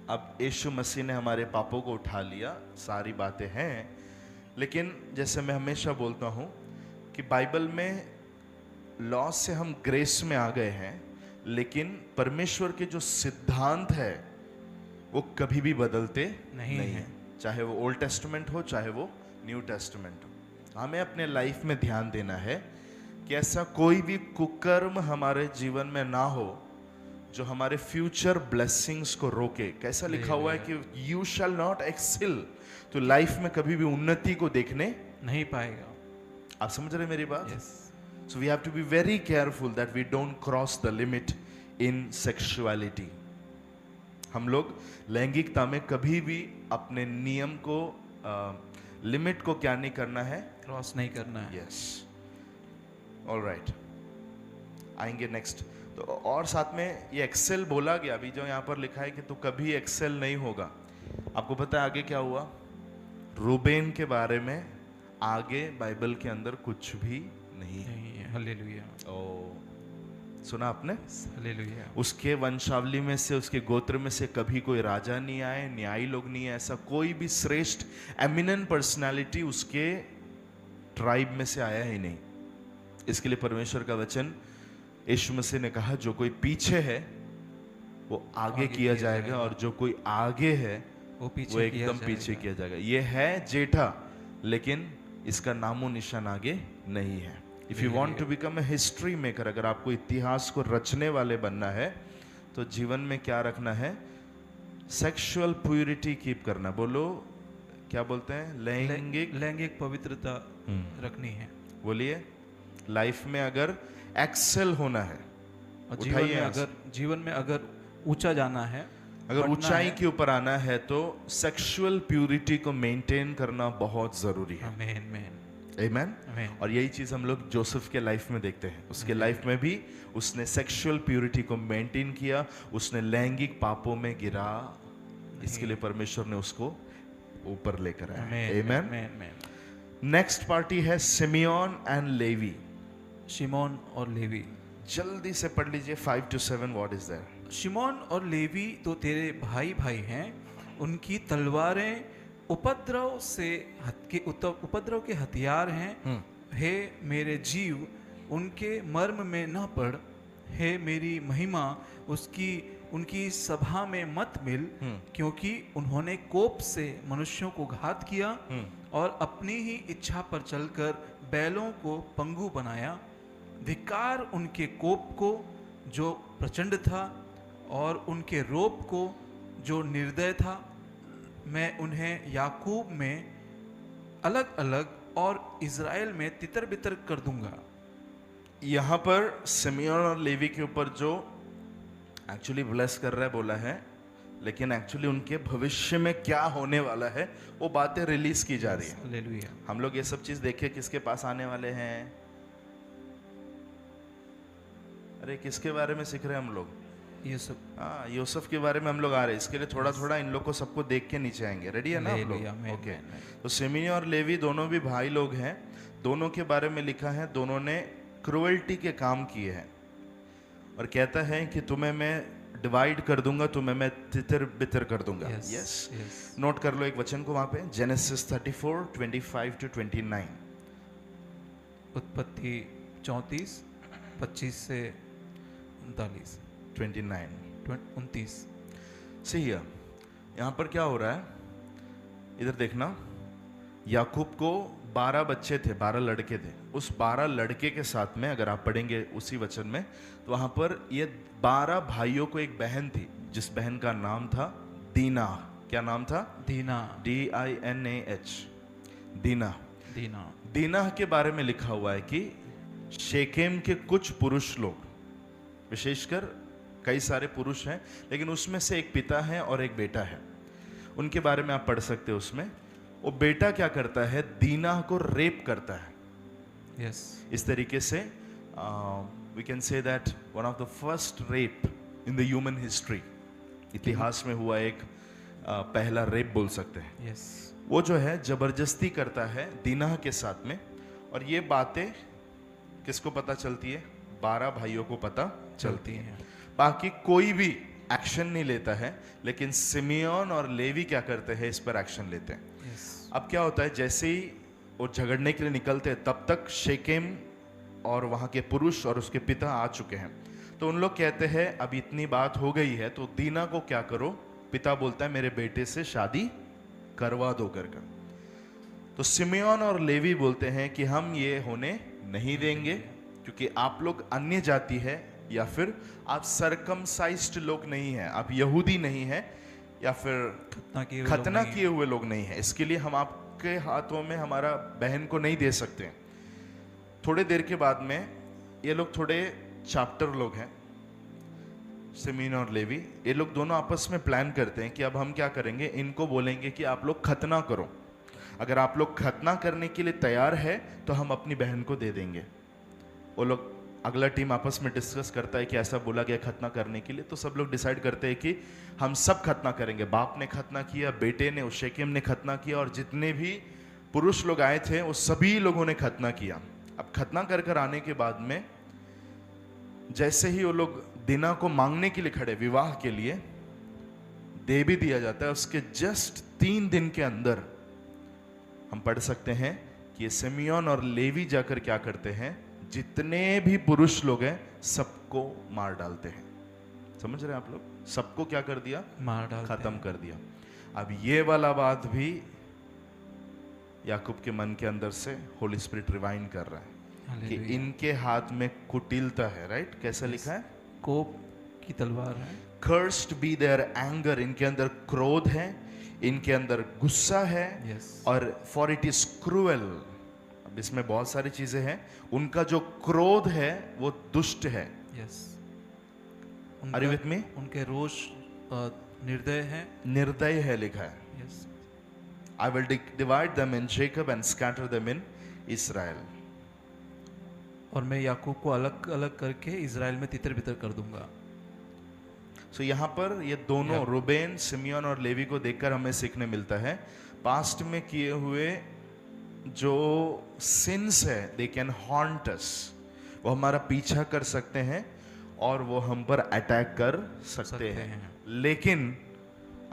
अब यीशु मसीह ने हमारे पापों को उठा लिया, सारी बातें हैं। लेकिन जैसे मैं हमेशा बोलता हूं कि बाइबल में लॉ से हम ग्रेस में आ गए हैं, लेकिन परमेश्वर के जो सिद्धांत है वो कभी भी बदलते नहीं हैं। चाहे वो ओल्ड टेस्टामेंट हो, चाहे वो न्यू टेस्टामेंट हो। हमें अपने लाइफ में ध्यान देना है कि ऐसा कोई भी कुकर्म हमारे जीवन में ना हो जो हमारे फ्यूचर ब्लेसिंग्स को रोके। कैसा लिखा हुआ है कि यू शैल नॉट एक्सेल। तो लाइफ में कभी भी उन्नति को देखने नहीं पाएगा। आप समझ रहे मेरी बात? Yes, So we have to be very careful that we don't cross the limit in sexuality. हम लोग लैंगिकता में कभी भी अपने नियम को लिमिट को क्या नहीं करना है? क्रॉस नहीं करना है। यस, ऑलराइट, आएंगे नेक्स्ट। तो और साथ में ये एक्सेल बोला गया, अभी जो यहाँ पर लिखा है कि तू कभी एक्सेल नहीं होगा। आपको पता है आगे क्या हुआ? रूबेन के बारे में आगे बाइबल के अंदर कुछ भी नहीं है। हालेलुया। ओ, सुना आपने? हालेलुया। उसके वंशावली में से, उसके गोत्र में से कभी कोई राजा नहीं आए, न्यायी लोग नहीं है, ऐसा कोई भी श्रेष्ठ एमिनेंट पर्सनालिटी उसके ट्राइब में से आया ही नहीं। इसके लिए परमेश्वर का वचन यीशु मसीह ने कहा, जो कोई पीछे है वो आगे किया जाएगा, और जो कोई आगे है वो एकदम पीछे किया जाएगा। ये है जेठा, लेकिन इसका नामो निशान आगे नहीं है। If you want to become a history maker, अगर आपको इतिहास को रचने वाले बनना है तो जीवन में क्या रखना है? सेक्सुअल प्यूरिटी कीप करना। बोलो, क्या बोलते हैं? लैंगिक पवित्रता रखनी है। बोलिए, लाइफ में अगर एक्सेल होना है, जीवन में अगर ऊंचा जाना है, अगर ऊंचाई के ऊपर आना है, तो सेक्सुअल प्यूरिटी को मेंटेन करना बहुत जरूरी है। आमीन, आमीन। आमेन। Amen. और यही चीज हम लोग जोसेफ के लाइफ में देखते हैं। उसके लाइफ में भी उसने सेक्सुअल प्यूरिटी को मेंटेन किया, उसने लैंगिक पापों में गिरा, इसके लिए परमेश्वर ने उसको ऊपर लेकर आया। Amen. Amen. Amen. Next party है सिमियोन एंड लेवी। शिमोन और लेवी। जल्दी से पढ़ लीजिए 5 to 7। What is that? शिमोन और लेवी तो तेरे भाई भाई हैं, उनकी तलवारें उपद्रव के हथियार हैं। हे मेरे जीव, उनके मर्म में न पड़। हे मेरी महिमा, उनकी सभा में मत मिल, क्योंकि उन्होंने कोप से मनुष्यों को घात किया और अपनी ही इच्छा पर चलकर बैलों को पंगु बनाया। धिक्कार उनके कोप को जो प्रचंड था और उनके रोप को जो निर्दय था। मैं उन्हें याकूब में अलग अलग और इज़राइल में तितर बितर कर दूंगा। यहाँ पर सिमियोन और लेवी के ऊपर जो एक्चुअली ब्लेस कर रहा है बोला है, लेकिन एक्चुअली उनके भविष्य में क्या होने वाला है वो बातें रिलीज की जा रही है। हालेलुया। हम लोग ये सब चीज देखे किसके पास आने वाले हैं? अरे किसके बारे में सीख रहे हैं हम लोग? यूसुफ। हाँ, यूसुफ के बारे में हम लोग आ रहे हैं। इसके लिए थोड़ा थोड़ा इन लोग को सबको देख के नीचे आएंगे। रेडी है ना आप लोग? ओके। तो सिमियोन और लेवी दोनों भी भाई लोग हैं। दोनों के बारे में लिखा है दोनों ने क्रुएल्टी के काम किए हैं, और कहता है कि तुम्हें मैं डिवाइड कर दूंगा, तुम्हें मैं तितर बितर कर दूंगा। यस। नोट कर लो एक वचन को वहां पे, जेनेसिस 34 25 to 29। उत्पत्ति 34 25 से 39 29 सही है। यहाँ पर क्या हो रहा है इधर देखना। याकूब को 12 बच्चे थे, 12 लड़के थे। उस 12 लड़के के साथ में अगर आप पढ़ेंगे उसी वचन में, तो वहां पर ये 12 भाइयों को एक बहन थी, जिस बहन का नाम था दीना। क्या नाम था? दीना। DINAH। दीना। दीना। दीना के बारे में लिखा हुआ है कि शेकेम के कुछ पुरुष लोग, विशेषकर कई सारे पुरुष हैं, लेकिन उसमें से एक पिता है और एक बेटा है। उनके बारे में आप पढ़ सकते हो उसमें। वो बेटा क्या करता है? दीना को रेप करता है। यस। इस तरीके से we can say that one of the first rape in the human history, इतिहास में हुआ एक पहला रेप बोल सकते हैं। यस। वो जो है जबरदस्ती करता है दीना के साथ में, और ये बातें किसको पता चलती है? 12 भाइयों को पता चलती है। बाकी कोई भी एक्शन नहीं लेता है, लेकिन सिमियोन और लेवी क्या करते हैं? इस पर एक्शन लेते हैं। अब क्या होता है, जैसे ही वो झगड़ने के लिए निकलते हैं तब तक शेकेम और वहां के पुरुष और उसके पिता आ चुके हैं। तो उन लोग कहते हैं अब इतनी बात हो गई है तो दीना को क्या करो? पिता बोलता है मेरे बेटे से शादी करवा दो कर। तो सिमियोन और लेवी बोलते हैं कि हम ये होने नहीं देंगे, क्योंकि आप लोग अन्य जाति है, या फिर आप सरकमसाइज्ड लोग नहीं हैं, आप यहूदी नहीं हैं, या फिर खतना किए हुए लोग नहीं हैं। इसके लिए हम आपके हाथों में हमारा बहन को नहीं दे सकते। थोड़े देर के बाद में ये लोग थोड़े चाप्टर लोग हैं, सिमियोन और लेवी, ये लोग दोनों आपस में प्लान करते हैं कि अब हम क्या करेंगे, इनको बोलेंगे कि आप लोग खतना करो। अगर आप लोग खतना करने के लिए तैयार है तो हम अपनी बहन को दे देंगे। वो लोग, अगला टीम आपस में डिस्कस करता है कि ऐसा बोला गया खतना करने के लिए, तो सब लोग डिसाइड करते हैं कि हम सब खतना करेंगे। बाप ने खतना किया, बेटे ने, उस शेकेम ने खतना किया, और जितने भी पुरुष लोग आए थे वो सभी लोगों ने खतना किया। अब खतना कर आने के बाद में जैसे ही वो लोग दीना को मांगने के लिए खड़े, विवाह के लिए, दे भी दिया जाता है। उसके जस्ट 3 दिन के अंदर हम पढ़ सकते हैं कि सिमियोन और लेवी जाकर क्या करते हैं, जितने भी पुरुष लोग हैं सबको मार डालते हैं। समझ रहे हैं आप लोग? सबको क्या कर दिया? मार डालते, खत्म कर दिया। अब ये वाला बात भी याकूब के मन के अंदर से होली स्पिरिट रिवाइंड कर रहा है कि इनके हाथ में कुटिलता है। राइट? कैसा लिखा है? कोप की तलवार है। Cursed be their anger, इनके अंदर क्रोध है, इनके अंदर गुस्सा है, और for it is cruel। अब इसमें बहुत सारी चीजें हैं। उनका जो क्रोध है वो दुष्ट है। Are you with me? उनके रोष निर्दय है। निर्दय है लिखा है। I will divide them in Jacob and scatter them in Israel. और मैं याकूब को अलग अलग करके इज़राइल में तितर बितर कर दूंगा। सो यहाँ पर ये दोनों रूबेन, सिमियोन और लेवी को देखकर हमें सीखने मिलता है पास्ट में किए हुए जो सिंस है दे कैन हॉन्ट अस, वो हमारा पीछा कर सकते हैं और वो हम पर अटैक कर सकते हैं। लेकिन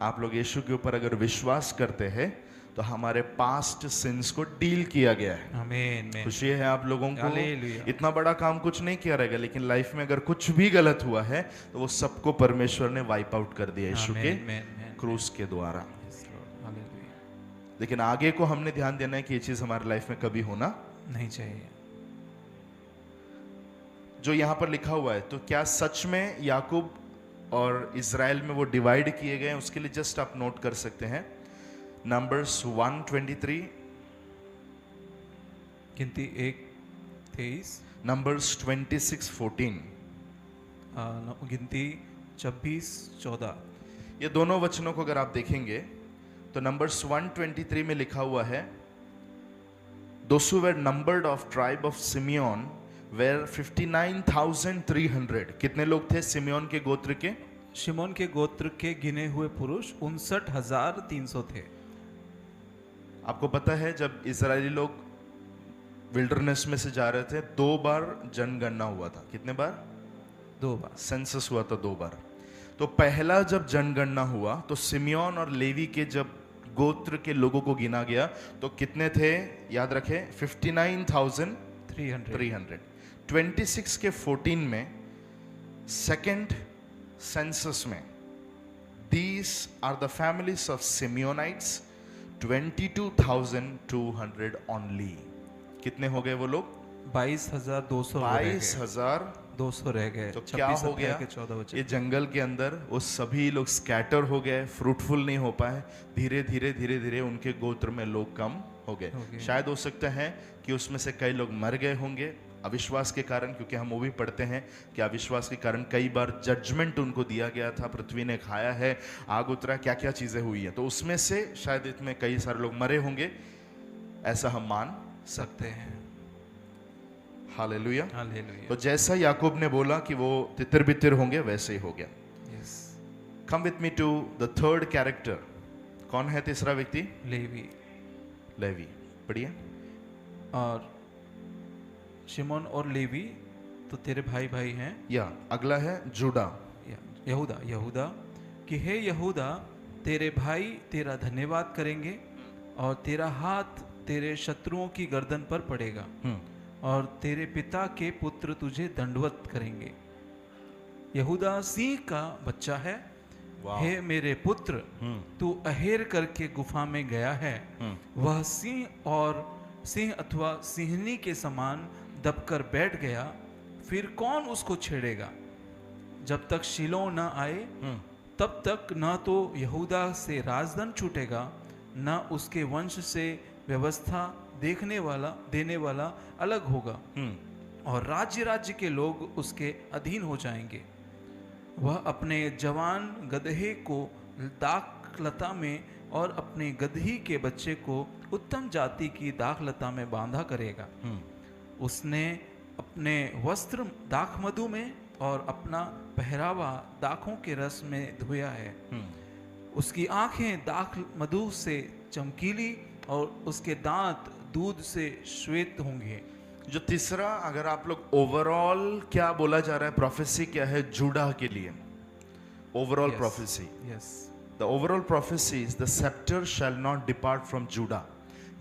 आप लोग यीशु के ऊपर अगर विश्वास करते हैं तो हमारे पास्ट सिंस को डील किया गया है। आमीन। खुशी है आप लोगों को। हालेलुया। इतना बड़ा काम कुछ नहीं किया रहेगा, लेकिन लाइफ में अगर कुछ भी गलत हुआ है तो वो सबको परमेश्वर ने वाइप आउट कर दिया यीशु के क्रूस के द्वारा। लेकिन आगे को हमने ध्यान देना है कि ये चीज हमारी लाइफ में कभी होना नहीं चाहिए। जो यहाँ पर लिखा हुआ है, तो क्या सच में याकूब और इज़राइल में वो डिवाइड किए गए हैं? उसके लिए जस्ट आप नोट कर सकते हैं नंबर्स 1:23, गिनती 1:23, नंबर्स 26:14, गिनती 26:14। ये दोनों वचनों को अगर आप देखेंगे तो नंबर्स 1:23 में लिखा हुआ है, those who were numbered of tribe of Simeon were 59,300। कितने लोग थे सिमियोन के गोत्र के? शिमोन के गोत्र के गिने हुए पुरुष 59,300 थे। आपको पता है जब इजरायली लोग विल्डरनेस में से जा रहे थे 2 बार जनगणना हुआ था। कितने बार? 2 बार सेंसस हुआ था 2 बार। तो पहला जब जनगणना हुआ तो सिमियोन और लेवी के जब गोत्र के लोगों को गिना गया तो कितने थे? याद रखें 59,300। 26 के 14 में सेकंड सेंसस में these are the families of Simeonites 22,200 only। कितने हो गए वो लोग? 22,200 22,200 रह गए। तो क्या हो गया? ये जंगल के अंदर वो सभी लोग स्कैटर हो गए, फ्रूटफुल नहीं हो पाए। धीरे धीरे धीरे धीरे उनके गोत्र में लोग कम हो गए। शायद हो सकता है कि उसमें से कई लोग मर गए होंगे अविश्वास के कारण, क्योंकि हम वो भी पढ़ते हैं कि अविश्वास के कारण कई बार जजमेंट उनको दिया गया था, पृथ्वी ने खाया है, आग उतरा, क्या क्या चीजें हुई हैं। तो उसमें से शायद इसमें कई सारे लोग मरे होंगे, ऐसा हम मान सकते हैं। हालेलुया। हालेलुया। तो जैसा याकूब ने बोला कि वो तितर बितर होंगे, वैसे ही हो गया। Come with me to the third character. कौन है तीसरा व्यक्ति? लेवी। लेवी पढ़िए। और शिमोन और लेवी तो तेरे भाई भाई हैं। या अगला है जूडा, यहूदा। यहूदा कि हे यहूदा, तेरे भाई तेरा धन्यवाद करेंगे और तेरा हाथ तेरे शत्रुओं की गर्दन पर पड़ेगा और तेरे पिता के पुत्र तुझे दंडवत करेंगे। यहूदा सिंह का बच्चा है। हे मेरे पुत्र, तू अहेर करके गुफा में गया है। वह सिंह अथवा सिंहनी के समान दबकर बैठ गया, फिर कौन उसको छेड़ेगा? जब तक शिलो न आए तब तक न तो यहूदा से राजदंड छूटेगा, न उसके वंश से व्यवस्था देने वाला अलग होगा, और राज्य राज्य के लोग उसके अधीन हो जाएंगे। वह अपने जवान गदहे को दाखलता में और अपने गदही के बच्चे को उत्तम जाति की दाखलता में बांधा करेगा। उसने अपने वस्त्र दाखमधु में और अपना पहरावा दाखों के रस में धोया है। उसकी आंखें दाख मधु से चमकीली और उसके दांत दूध से श्वेत होंगे। जो तीसरा, अगर आप लोग ओवरऑल क्या बोला जा रहा है, प्रोफेसी क्या है जूडा के लिए? Overall prophecy, the overall prophecy is the sceptre shall not depart from Judah.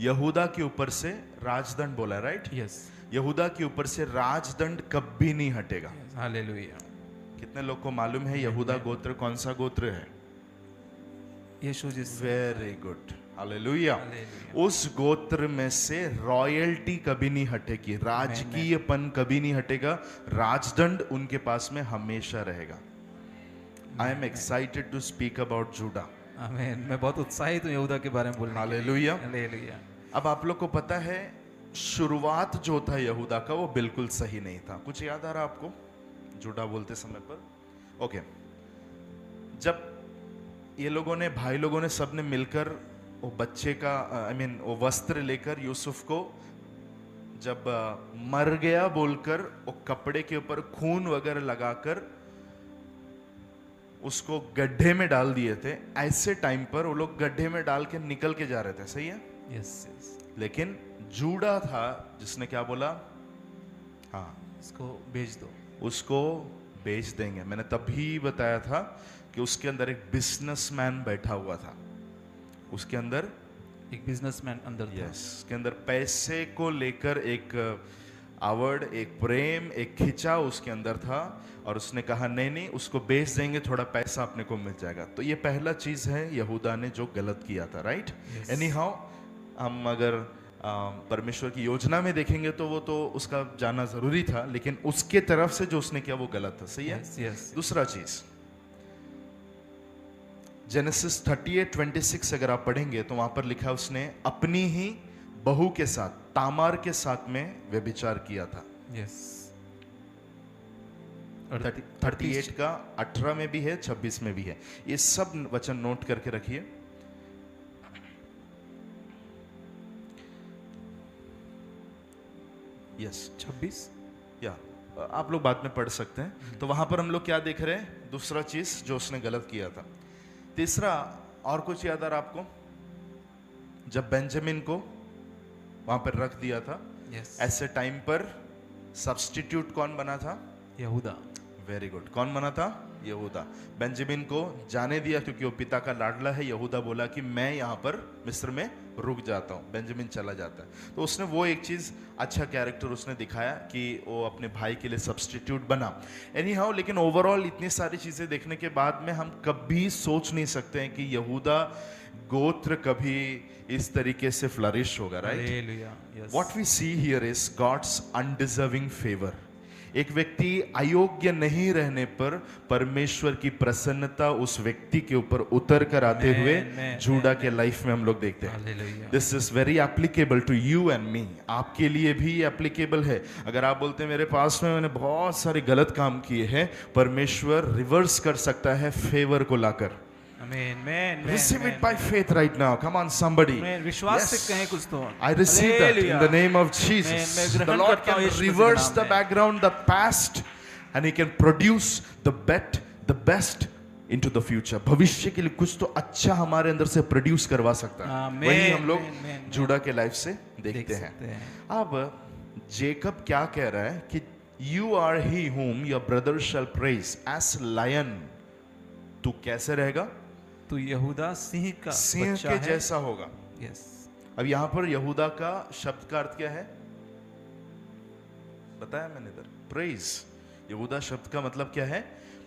यहूदा के ऊपर से राजदंड बोला, राइट? यस। यहूदा के ऊपर से राजदंड कभी नहीं हटेगा। हालेलुया। कितने लोग को मालूम है यहूदा गोत्र कौन सा गोत्र है? यीशु जी। Very good, hallelujah. उस गोत्र में से रॉयल्टी कभी नहीं हटेगी, राजकीयपन कभी नहीं हटेगा, राजदंड उनके पास में हमेशा रहेगा। I am excited to speak about Judah. आमीन। मैं बहुत उत्साहित हूँ यहूदा के बारे में बोलने। हालेलुया। हालेलुया। अब आप लोग को पता है शुरुआत जो था यहूदा का वो बिल्कुल सही नहीं था। कुछ याद आ रहा आपको जूडा बोलते समय पर? ओके, जब ये लोगों ने, भाई लोगों ने, सबने मिलकर वो बच्चे का वो वस्त्र लेकर यूसुफ को जब मर गया बोलकर वो कपड़े के ऊपर खून वगैरह लगाकर उसको गड्ढे में डाल दिए थे, ऐसे टाइम पर वो लोग गड्ढे में डाल के निकल के जा रहे थे, सही है? यस यस, लेकिन जूड़ा था जिसने क्या बोला, हाँ इसको बेच दो। उसको बेच देंगे। मैंने तभी बताया था कि उसके अंदर एक बिजनेसमैन बैठा हुआ था, उसके अंदर एक बिजनेसमैन अंदर था। यस, उसके अंदर पैसे को लेकर एक आवड़, एक प्रेम, एक खिंचाव उसके अंदर था, और उसने कहा नहीं नहीं, उसको बेच देंगे, थोड़ा पैसा अपने को मिल जाएगा। तो ये पहला चीज है यहूदा ने जो गलत किया था, राइट? एनी हाउ, हम अगर परमेश्वर की योजना में देखेंगे तो वो तो उसका जाना जरूरी था, लेकिन उसके तरफ से जो उसने किया वो गलत था, सही है? यस यस, दूसरा चीज, जेनेसिस 38:26 अगर आप पढ़ेंगे तो वहां पर लिखा, उसने अपनी ही बहू के साथ, तामार के साथ में व्यभिचार किया था। यस, 38 का 18 में भी है, 26 में भी है। ये सब वचन नोट करके रखिए। यस, 26, या आप लोग बाद में पढ़ सकते हैं। तो वहां पर हम लोग क्या देख रहे हैं? दूसरा चीज जो उसने गलत किया था। तीसरा, और कुछ याद आ रहा आपको? जब बेंजामिन को वहां पर रख दिया था, यस, ऐसे टाइम पर सब्स्टिट्यूट कौन बना था? यहूदा। वेरी गुड, कौन बना था? यहूदा। बेंजामिन को जाने दिया क्योंकि वो पिता का लाडला है। यहूदा बोला कि मैं यहाँ पर मिस्र में रुक जाता हूँ, बेंजामिन चला जाता है। तो उसने वो एक चीज, अच्छा कैरेक्टर उसने दिखाया कि वो अपने भाई के लिए सब्स्टिट्यूट बना। एनी हाउ, लेकिन ओवरऑल इतनी सारी चीजें देखने के बाद में हम कभी सोच नहीं सकते हैं कि यहूदा गोत्र कभी इस तरीके से फ्लरिश होगा, right? Hallelujah, yes. What we see here is God's undeserving favor. एक व्यक्ति अयोग्य नहीं रहने पर परमेश्वर की प्रसन्नता उस व्यक्ति के ऊपर उतर कर आते हुए जूडा के लाइफ में हम लोग देखते हैं। Hallelujah, this is very applicable to you and me. आपके लिए भी एप्लीकेबल है। अगर आप बोलते हैं मेरे पास में मैंने बहुत सारे गलत काम किए हैं, परमेश्वर रिवर्स कर सकता है फेवर को लाकर। आमीन, man, Receive it by faith right now. Come on, somebody. मैं विश्वास Yes. से कहें कुछ तो। I receive that in the name of मैं Jesus. ग्रहण The Lord करता हूं can यीशु मसीह के reverse नाम the में। background, the past, and He can produce the best into the future. भविष्य के लिए कुछ तो अच्छा हमारे अंदर से प्रोड्यूस करवा सकता है। आमीन, वही हम लोग आमीन, जूडा के लाइफ से देख देखते सकते हैं। हैं। अब जेकब क्या कह रहा है कि You are he whom your brother shall praise as lion. तू कैसे रहेगा? तो यहूदा सिंह का सिंह बच्चा के है। जैसा होगा। यस, अब यहां पर यहूदा का शब्द का अर्थ क्या है? बताया मैंने इधर, प्रेज। यहूदा शब्द का मतलब क्या है?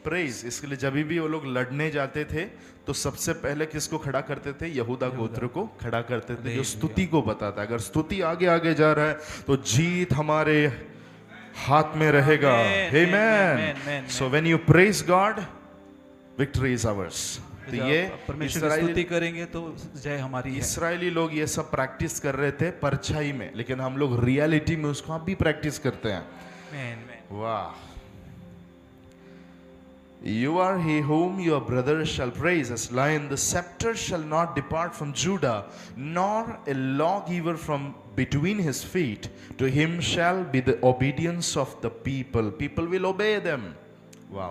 प्रेज। इसके लिए जब भी वो लोग लड़ने जाते थे तो सबसे पहले किसको खड़ा करते थे? यहूदा गोत्र को खड़ा करते थे, जो स्तुति को बताता है। अगर स्तुति आगे आगे जा रहा है तो जीत हमारे हाथ में रहेगा। Amen. So when you praise God, victory is ours. तो ये परमेश्वर की स्तुति करेंगे तो जय हमारी है। इसराइली लोग ये सब प्रैक्टिस कर रहे थे परछाई में, लेकिन हम लोग रियलिटी में उसको अब भी प्रैक्टिस करते हैं। Man, man. वाह। You are he whom your brother shall praise as lion. The scepter shall not depart from Judah, nor a lawgiver from between his feet. To him shall be the obedience of the people. People will obey them. Wow.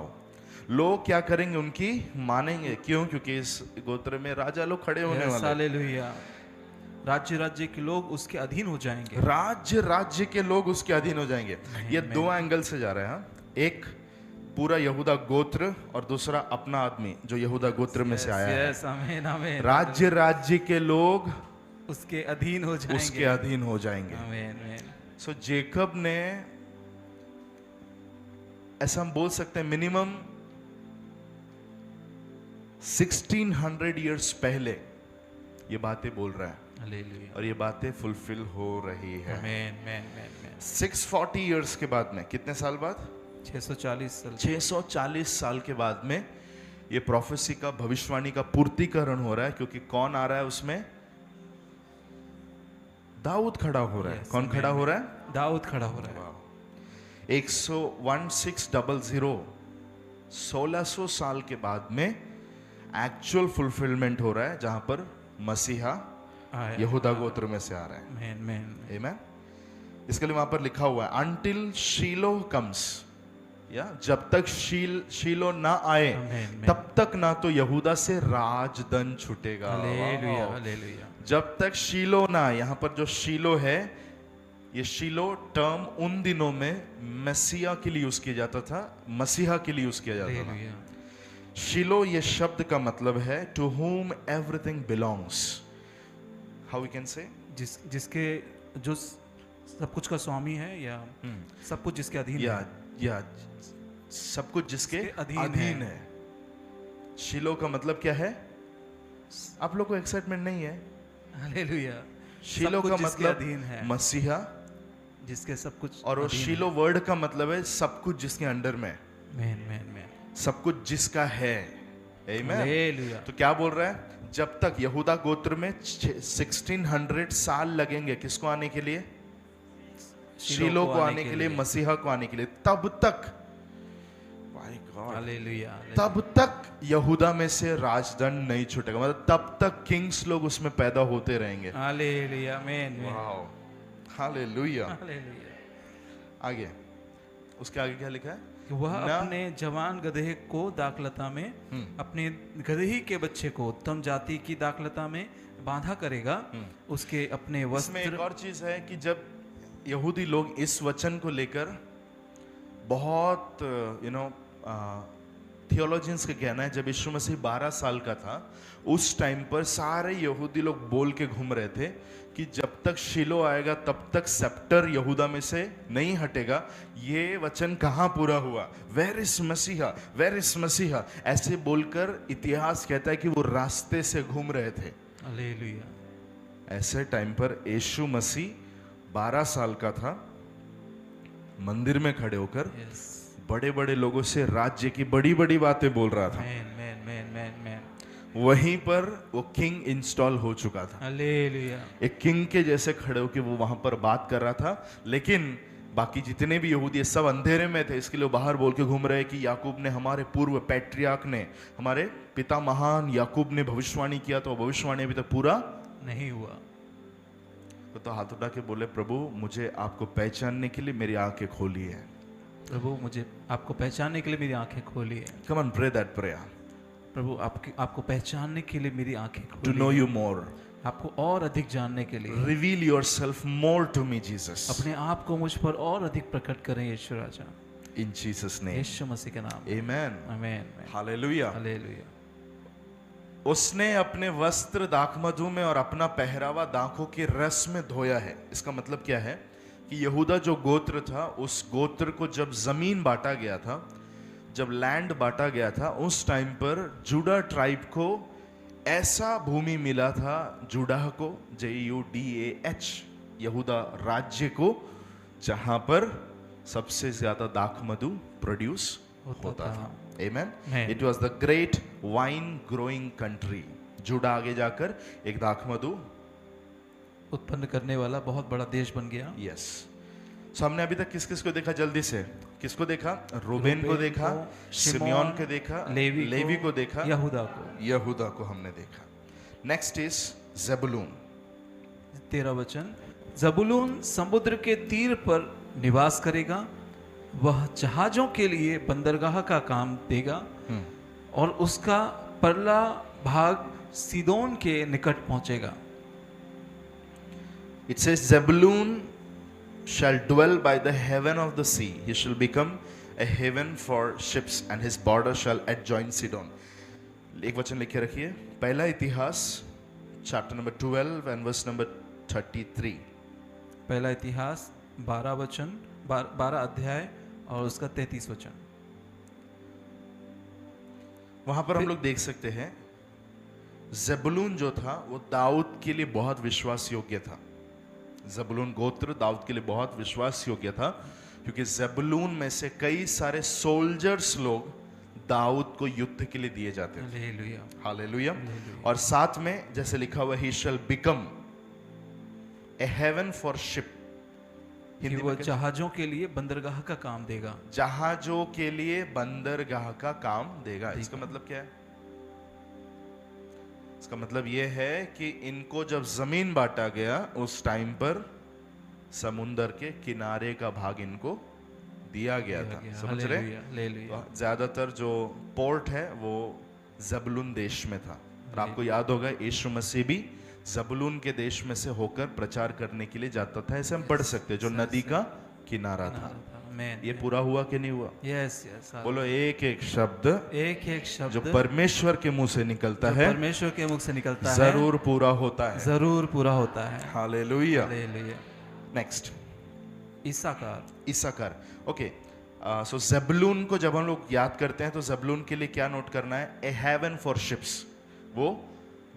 लोग क्या करेंगे? उनकी मानेंगे। क्यों? क्योंकि इस गोत्र में राजा लोग खड़े होने वाले। हालेलुया। राज्य राज्य के लोग उसके अधीन हो जाएंगे। राज्य राज्य के लोग उसके अधीन हो जाएंगे। ये दो एंगल से जा रहे हैं। एक पूरा यहूदा गोत्र और दूसरा अपना आदमी जो यहूदा गोत्र में से आया है। यस, आमीन, आमीन। राज्य राज्य के लोग उसके अधीन हो जाएंगे। उसके अधीन हो जाएंगे। आमीन, आमीन। सो जेकब ने, ऐसा हम बोल सकते हैं, मिनिमम 1600 इयर्स पहले ये बातें बोल रहा है, हालेलुया। और ये बातें फुलफिल हो रही है। आमीन, मैन, मैन, मैन। 640 इयर्स के बाद में, कितने साल बाद? 640 साल। 640 साल के बाद में ये प्रोफेसी का, भविष्यवाणी का पूर्तिकरण हो रहा है। क्योंकि कौन आ रहा है उसमें? दाऊद खड़ा हो रहा है। कौन खड़ा हो रहा है? दाऊद खड़ा हो रहा है। 1600 1600 साल के बाद में एक्चुअल फुलफिलमेंट हो रहा है, जहां पर मसीहा यहूदा गोत्र में से आ रहा है। Man, man. आमीन। इसके लिए वहां पर लिखा हुआ है अनटिल शीलो कम्स, या जब तक शीलो ना आए आमीन। तब तक ना तो यहूदा से राजदंड छूटेगा। हालेलुया, वाह। हालेलुया। जब तक शीलो ना आए, यहाँ पर जो शीलो है, ये शीलो टर्म उन दिनों में मसीहा के लिए यूज किया जाता था, मसीहा के लिए यूज किया जाता था। हालेलुया। शीलो ये शब्द का मतलब है to whom everything belongs, how we can say, जिसके जो सब कुछ का स्वामी है, या सब कुछ जिसके अधीन है। या सब कुछ जिसके जिसके अधीन अधीन है। शीलो का मतलब क्या है? आप लोग को एक्साइटमेंट नहीं है? हालेलुया। शीलो सब कुछ का जिसके मतलब अधीन है, मसीहा, जिसके सब कुछ और वो अधीन शीलो वर्ड का मतलब है सब कुछ जिसके अंडर में, है। Man man man. सब कुछ जिसका है। आमीन। हालेलुया। तो क्या बोल रहा है? जब तक यहूदा गोत्र में 1600 साल लगेंगे किसको आने के लिए? शीलो को आने के लिए, मसीहा को आने के लिए, तब तक, माय गॉड, हालेलुया। तब तक यहूदा में से राजदंड नहीं छूटेगा, मतलब तब तक किंग्स लोग उसमें पैदा होते रहेंगे। Hallelujah. Man man. Wow, hallelujah. Hallelujah. आगे, उसके आगे क्या लिखा है? कि वह ना- अपने जवान गधे को दाखलता में, अपने गदही के बच्चे को उत्तम जाति की दाखलता में बांधा करेगा। उसके अपने इसमें वस्त्र। एक और चीज है कि जब यहूदी लोग इस वचन को लेकर बहुत थियोलॉजियंस का कहना है, जब यीशु मसीह 12 साल का था उस टाइम पर सारे यहूदी लोग बोल के घूम रहे थे कि जब तक शीलो आएगा तब तक सेप्टर यहूदा में से नहीं हटेगा। ये वचन कहाँ पूरा हुआ? वेयर इज मसीहा, वेयर इज मसीहा, ऐसे बोलकर इतिहास कहता है कि वो रास्ते से घूम रहे थे। हालेलुया। ऐसे टाइम पर यीशु मसीह 12 साल का था, मंदिर में खड़े होकर यस। बड़े बड़े लोगों से राज्य की बड़ी बड़ी बातें बोल रहा था। Man man man man man. वहीं पर वो किंग इंस्टॉल हो चुका था, हालेलुया। एक किंग के जैसे खड़े होकर वो वहां पर बात कर रहा था। लेकिन बाकी जितने भी यहूदी सब अंधेरे में थे, इसके लिए बाहर बोल के घूम रहे कि याकूब ने, हमारे पूर्व पैट्रियार्क ने, हमारे पिता महान याकूब ने भविष्यवाणी किया, तो भविष्यवाणी अभी तक पूरा नहीं हुआ। तो हाथ उठा के बोले, प्रभु मुझे आपको पहचानने के लिए मेरी आंखें खोली है। प्रभु मुझे आपको पहचानने के लिए मेरी आंखें खोली है। Come on, pray that prayer प्रभु आपको पहचानने के लिए मेरी आंखें टू खोली नो है। यू मोर, आपको और अधिक जानने के लिए। Reveal yourself more to me Jesus, अपने आप को मुझ पर और अधिक प्रकट करें यीशु राजा, इन जीसस नेम, यीशु मसीह के नाम। आमेन, आमीन। हालेलुया। हालेलुया। उसने अपने वस्त्र दाखमधु में और अपना पहरावा दाखों के रस में धोया है। इसका मतलब क्या है कि यहूदा जो गोत्र था, उस गोत्र को जब जमीन बांटा गया था, जब लैंड बांटा गया था, उस टाइम पर जुड़ा ट्राइब को ऐसा भूमि मिला था, जुडाह को, JUDAH, यहूदा राज्य को, जहां पर सबसे ज्यादा दाखमधु प्रोड्यूस होता था। Amen. Amen. It was the great wine growing country. जुड़ा आगे जाकर एक दाखमधु उत्पन्न करने वाला बहुत बड़ा देश बन गया। यस। सो हमने अभी तक किस किस को देखा? जल्दी से किसको देखा? रूबेन को देखा, सिमियोन को देखा, लेवी को देखा, यहूदा को हमने देखा। Next is ज़ेबुलून। 13 वचन। ज़बूलून समुद्र के तीर पर निवास करेगा, वह जहाजों के लिए बंदरगाह का काम देगा, और उसका परला भाग सीदोन के निकट पहुंचेगा। It says Zebulun shall dwell by the haven of the sea. He shall become a haven for ships and his border shall adjoin Sidon. एक वचन लिखे रखिए, पहला इतिहास chapter number 12 and verse number 33. पहला इतिहास 12 वचन, 12 अध्याय और उसका 33 वचन। वहां पर हम लोग देख सकते हैं ज़ेबुलून जो था वो दाऊद के लिए बहुत विश्वास योग्य था। ज़ेबुलून गोत्र दाऊद के लिए बहुत विश्वास योग्य था, क्योंकि ज़ेबुलून में से कई सारे सोल्जर्स लोग दाऊद को युद्ध के लिए दिए जाते थे। हालेलुया। हालेलुया। और साथ में जैसे लिखा हुआ, he shall become a haven for ship, कि वो जहाजों के लिए बंदरगाह का काम देगा। जहाजों के लिए बंदरगाह का काम देगा। इसका मतलब क्या है? इसका मतलब यह है कि इनको जब जमीन बांटा गया उस टाइम पर समुंदर के किनारे का भाग इनको दिया गया था। समझ रहे? हालेलुया। तो ज्यादातर जो पोर्ट है वो जबूलून देश में था। और आपको याद होगा यीशु मसीह भी जबूलून के देश में से होकर प्रचार करने के लिए जाता था। ऐसे हम पढ़ सकते हैं, जो नदी का किनारा था। ये पूरा हुआ कि नहीं हुआ? Yes yes. बोलो एक एक शब्द एक एक शब्द जो परमेश्वर के मुंह से निकलता जो है परमेश्वर के मुख से निकलता है जरूर पूरा होता है। जरूर पूरा होता है। Hallelujah. Hallelujah. Next, Issachar. Issachar. Okay, so Zebulun को जब हम लोग याद करते हैं तो जबूलून के लिए क्या नोट करना है? ए हेवन फॉर शिप्स, वो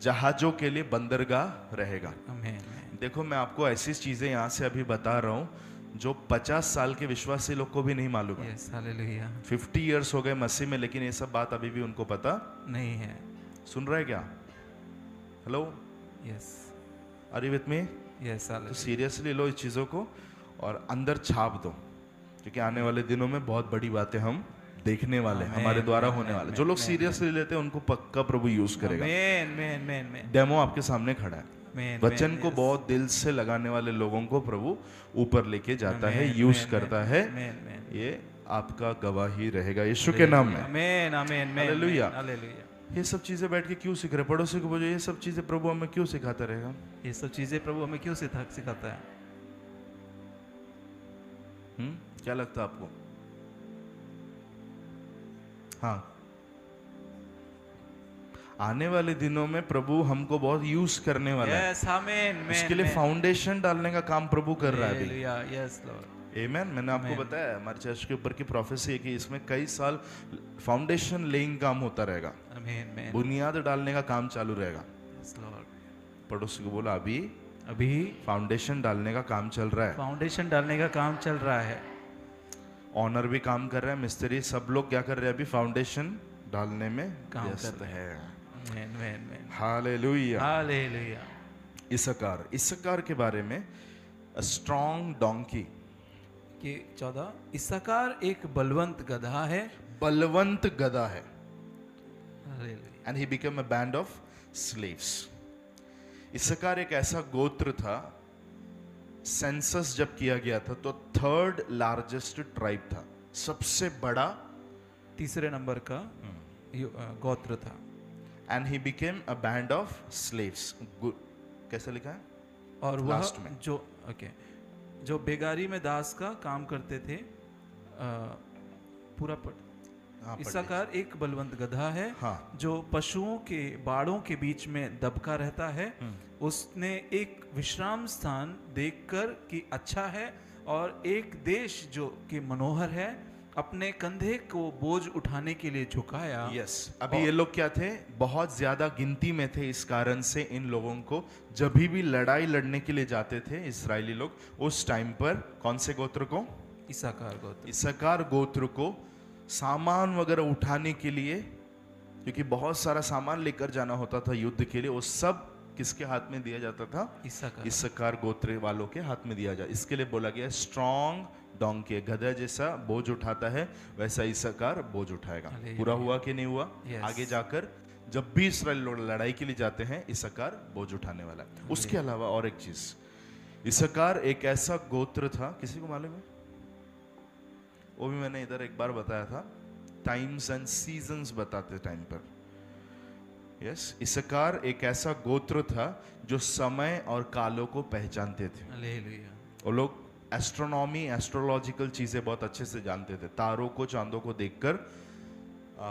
जहाजों के लिए बंदरगाह रहेगा। आमीन। देखो, मैं आपको ऐसी चीजें यहाँ से अभी बता रहा हूँ जो 50 साल के विश्वासी लोग को भी नहीं मालूम है। Yes hallelujah. 50 इयर्स हो गए मसीह में, लेकिन ये सब बात अभी भी उनको पता नहीं है। सुन रहे क्या? Hello, yes are you with me? Yes तो हालेलुया। सीरियसली लो इस चीज़ों को और अंदर छाप दो, क्योंकि आने वाले दिनों में बहुत बड़ी बातें हम देखने वाले हैं, हमारे द्वारा होने वाले। जो लोग सीरियसली लेते हैं उनको पक्का प्रभु यूज करेगा। आमीन आमीन आमीन डेमो आपके सामने खड़ा है। आमीन। वचन को बहुत दिल से लगाने वाले लोगों को प्रभु ऊपर लेके जाता है, यूज करता है। ये आपका गवाही रहेगा यीशु के नाम में। आमीन आमीन हालेलुया। हालेलुया। ये सब चीजें बैठ के क्यों सीख रहे? पड़ोसी को बोलो, ये सब चीजें प्रभु हमें क्यों सिखाता रहेगा? ये सब चीजें प्रभु हमें क्यों सिखाता है? क्या लगता है आपको? हाँ, आने वाले दिनों में प्रभु हमको बहुत यूज करने वाला है। यस आमीन। उसके लिए फाउंडेशन डालने का काम प्रभु कर रहा है अभी। हालेलुया। Yes lord. आमेन। मैंने आपको बताया हमारे चर्च के ऊपर की प्रोफेसी है कि इसमें कई साल फाउंडेशन लेइंग काम होता रहेगा, आमीन आमीन। बुनियाद डालने का काम चालू रहेगा। Yes Lord. पड़ोसी को बोला, अभी अभी फाउंडेशन डालने का काम चल रहा है। फाउंडेशन डालने का काम चल रहा है। ऑनर भी काम कर रहा है, मिस्त्री, सब लोग क्या कर रहे हैं? अभी फाउंडेशन डालने में काम व्यस्त कर रहे है। आमीन आमीन आमीन। हालेलुया। हालेलुया। इसकार, इसकार के बारे में स्ट्रॉन्ग डोंकी, कि 14 इस्साकार एक बलवंत गधा है। बलवंत गधा है। Hallelujah. And he become a band of slaves. Issachar एक ऐसा गोत्र था, सेंसस जब किया गया था तो 3rd लार्जेस्ट ट्राइब था, सबसे बड़ा तीसरे नंबर का गोत्र था। And he became a band of slaves. कैसे लिखा है? और वह Last में। जो बेगारी में दास का काम करते थे। पूरा पढ़। हाँ, पढ़ इस्साकार एक बलवंत गधा है, हाँ। जो पशुओं के बाड़ों के बीच में दबका रहता है। उसने एक विश्राम स्थान देखकर कि अच्छा है, और एक देश जो कि मनोहर है, अपने कंधे को बोझ उठाने के लिए झुकाया। यस। अभी ये लोग क्या थे? बहुत ज्यादा गिनती में थे। इस कारण से इन लोगों को जब भी लड़ाई लड़ने के लिए जाते थे इस्राएली लोग, उस टाइम पर कौन से गोत्र को? इस्साकार गोत्र। इस्साकार गोत्र को सामान वगैरह उठाने के लिए, क्योंकि बहुत सारा सामान लेकर जाना होता था युद्ध के लिए, वो सब किसके हाथ में दिया जाता था? इस्साकार। इस्साकार गोत्र वालों के हाथ में दिया जाता। इसके लिए बोला गया स्ट्रॉन्ग डोंकी, गधा जैसा बोझ उठाता है वैसा इस्साकार बोझ उठाएगा। पूरा हुआ कि नहीं हुआ? Yes. आगे जाकर जब भी इस्राएल लोग लड़ाई के लिए जाते हैं, इस्साकार बोझ उठाने वाला है। उसके अलावा और एक चीज, इस्साकार एक ऐसा गोत्र था, किसी को मालूम है? वो भी मैंने इधर एक बार बताया था, टाइम्स एंड सीजन्स बताते टाइम पर। यस, इस्साकार एक ऐसा गोत्र था जो समय और कालों को पहचानते थे। हालेलुया। वो लोग एस्ट्रोनॉमी, एस्ट्रोलॉजिकल चीजें बहुत अच्छे से जानते थे। तारों को, चांदों को देखकर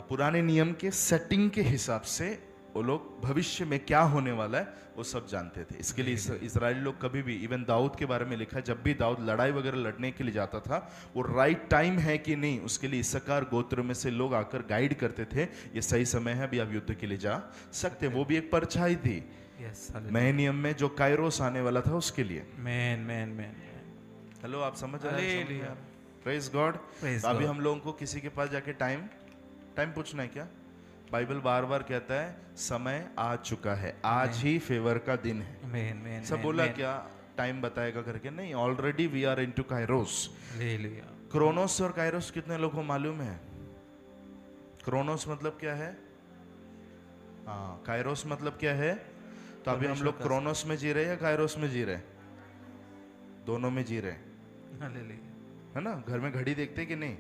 पुराने नियम के सेटिंग के हिसाब से वो लोग भविष्य में क्या होने वाला है वो सब जानते थे। इसके लिए इजरायली लोग कभी भी, इवन दाऊद के बारे में लिखा है, जब भी दाऊद लड़ाई वगैरह लड़ने के लिए जाता था, वो राइट टाइम है कि नहीं, उसके लिए इस्साकार गोत्र में से लोग आकर गाइड करते थे, ये सही समय है, अभी आप युद्ध के लिए जा सकते। वो भी एक परछाई थी नए नियम में जो कायरोस आने वाला था उसके लिए। Man man man. हेलो, आप समझ रहे हालेलुया। हैं? Praise God. Praise अभी God. हम लोगों को किसी के पास जाके टाइम पूछना है क्या? बाइबल बार बार कहता है समय आ चुका है, आज ही फेवर का दिन है। Man man. सब बोला क्या टाइम बताएगा करके? नहीं, already we are into kairos. Hallelujah. Chronos और काइरोस कितने लोगों को मालूम है? क्रोनोस मतलब क्या है? हाँ, काइरोस मतलब क्या है? तो अभी हम लोग क्रोनोस में जी रहे हैं या काइरोस में जी रहे हैं? दोनों में जी रहे हैं, हालेलुया। है ना? घर में घड़ी देखते हैं कि नहीं?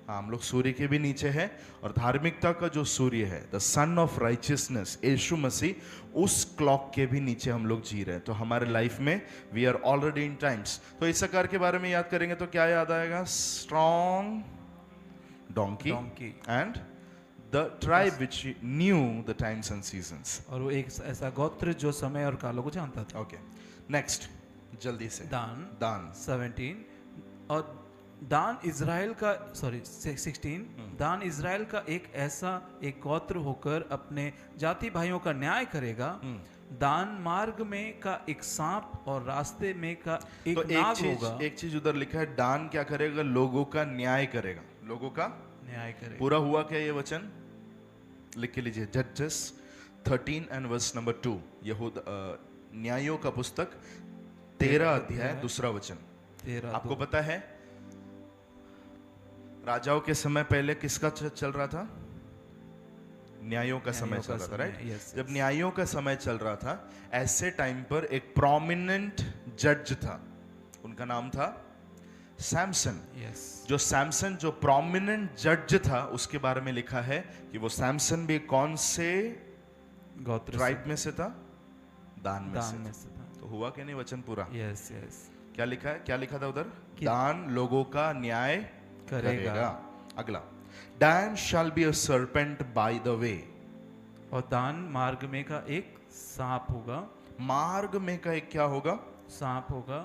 हाँ, हम लोग सूर्य के भी नीचे हैं, और धार्मिकता का जो सूर्य है, द सन ऑफ राइचियसनेस, यीशु मसीह, उस क्लॉक के भी नीचे हम लोग जी रहे हैं। तो हमारे लाइफ में we are already in times. तो इस्साकार के बारे में याद करेंगे तो क्या याद आएगा? Strong donkey Donkey. And the tribe which new the times and seasons. और वो एक ऐसा गोत्र जो समय और कालों को जानता था। ओके, नेक्स्ट, जल्दी से। दान दान 17, और दान इज़राइल का 16, दान इज़राइल का एक गोत्र होकर अपने जाति भाइयों का न्याय करेगा। दान मार्ग में का एक सांप और रास्ते में का एक तो नाग होगा। एक चीज उधर लिखा है, दान क्या करेगा? लोगों का न्याय करेगा। लोगों का न्याय करेगा। पूरा हुआ क्या ये वचन? लिख के लीजिए, जजेस 13 एंड वर्स नंबर 2, न्यायों का पुस्तक 13 अध्याय 2 वचन। 13 आपको पता है राजाओं के समय पहले किसका चल रहा था? न्यायों का समय चल रहा था, राइट? yes, जब न्यायों का समय चल रहा था, ऐसे टाइम पर एक प्रोमिनेंट जज था, उनका नाम था सैमसन। यस। जो सैमसन, जो प्रोमिनेंट जज था, उसके बारे में लिखा है कि वो सैमसन भी कौन से गोत्र ट्राइब में से था? दान में दान से में था। से था। तो हुआ कि नहीं वचन पूरा? Yes yes. क्या लिखा है? क्या लिखा था उधर? कि- दान लोगों का न्याय करेगा। अगला, Dan shall be a serpent by the way. और दान मार्ग में का एक सांप होगा। मार्ग में का एक क्या होगा? सांप होगा।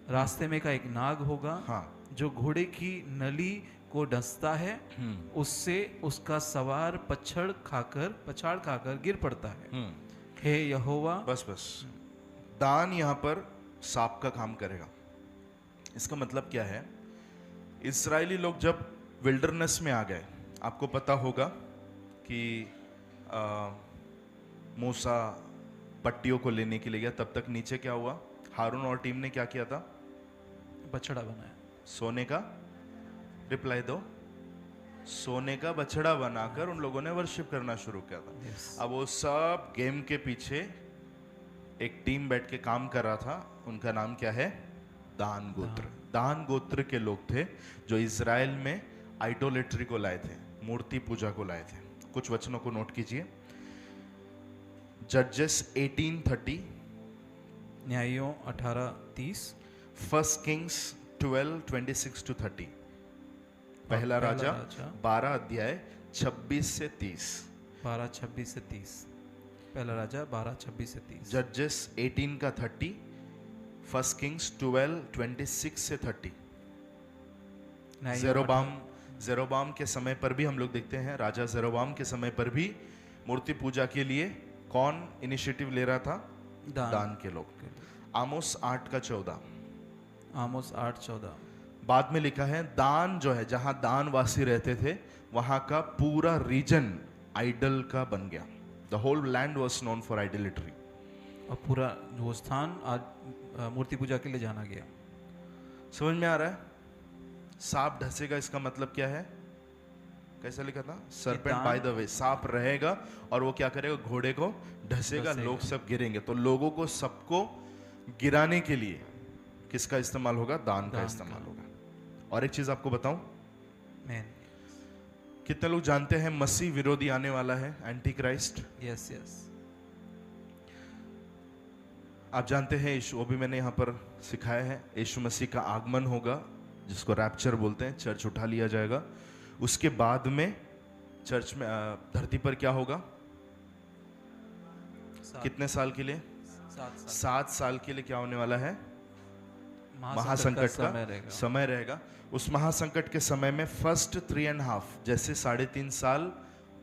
रास्ते में का एक नाग होगा। हाँ, जो घोड़े की नली को डसता है, उससे उसका सवार पछाड़ खाकर गिर पड़ता है। हे यहोवा। बस बस, दान यहाँ पर सांप का काम करेगा। इसका मतलब क्या है? इस्राएली लोग जब विल्डरनेस में आ गए, आपको पता होगा कि मूसा पट्टियों को लेने के लिए गया, तब तक नीचे क्या हुआ? हारून और टीम ने क्या किया था? बछड़ा बनाया। सोने का, रिप्लाई दो, सोने का बछड़ा बनाकर उन लोगों ने वर्शिप करना शुरू किया था। Yes. अब वो सब गेम के पीछे एक टीम बैठ के काम कर रहा था, उनका नाम क्या है? दान गोत्र। दान गोत्र के लोग थे जो इज़राइल में आइडोलेट्री को लाए थे, मूर्ति पूजा को लाए थे। कुछ वचनों को नोट कीजिए। जजेस 18:30, न्यायों 18:30, 1 किंग्स 12:26-30, पहला राजा 12 अध्याय 26 से 30, 12:26 से 30, पहला राजा 12:26 से 30, जजेस 18 का 30, 1 किंग्स 12:26 से 30। जेरोबाम के समय पर भी हम लोग देखते हैं, राजा जेरोबाम के समय पर भी मूर्ति पूजा के लिए कौन इनिशिएटिव ले रहा था? दान के लोग। आमोस 8 का 14, आमोस 8:14, बाद में लिखा है दान जो है, जहां दानवासी रहते थे, वहां का पूरा रीजन आइडल का बन गया। The whole land was known for idolatry. और पूरा वो स्थान आज मूर्ति पूजा के लिए जाना गया। समझ में आ रहा है? सांप ढसेगा, इसका मतलब क्या है? कैसा लिखा था? सरपेंट बाय द वे, सांप रहेगा और वो क्या करेगा? घोड़े को ढसेगा, लोग सब गिरेंगे। तो लोगों को सबको गिराने के लिए किसका इस्तेमाल होगा? दान का इस्तेमाल होगा। और एक चीज आपको बताऊं, मैन। कितने लोग जानते हैं मसीह विरोधी आने वाला है, एंटी क्राइस्ट? Yes yes. आप जानते हैं यीशु, वो भी मैंने यहाँ पर सिखाया है, यीशु मसीह का आगमन होगा, जिसको रैप्चर बोलते हैं। चर्च उठा लिया जाएगा। उसके बाद में चर्च में धरती पर क्या होगा? कितने साल के लिए? 7 साल के लिए क्या होने वाला है? महासंकट का समय रहेगा। उस महासंकट के समय में फर्स्ट 3.5, जैसे 3.5 साल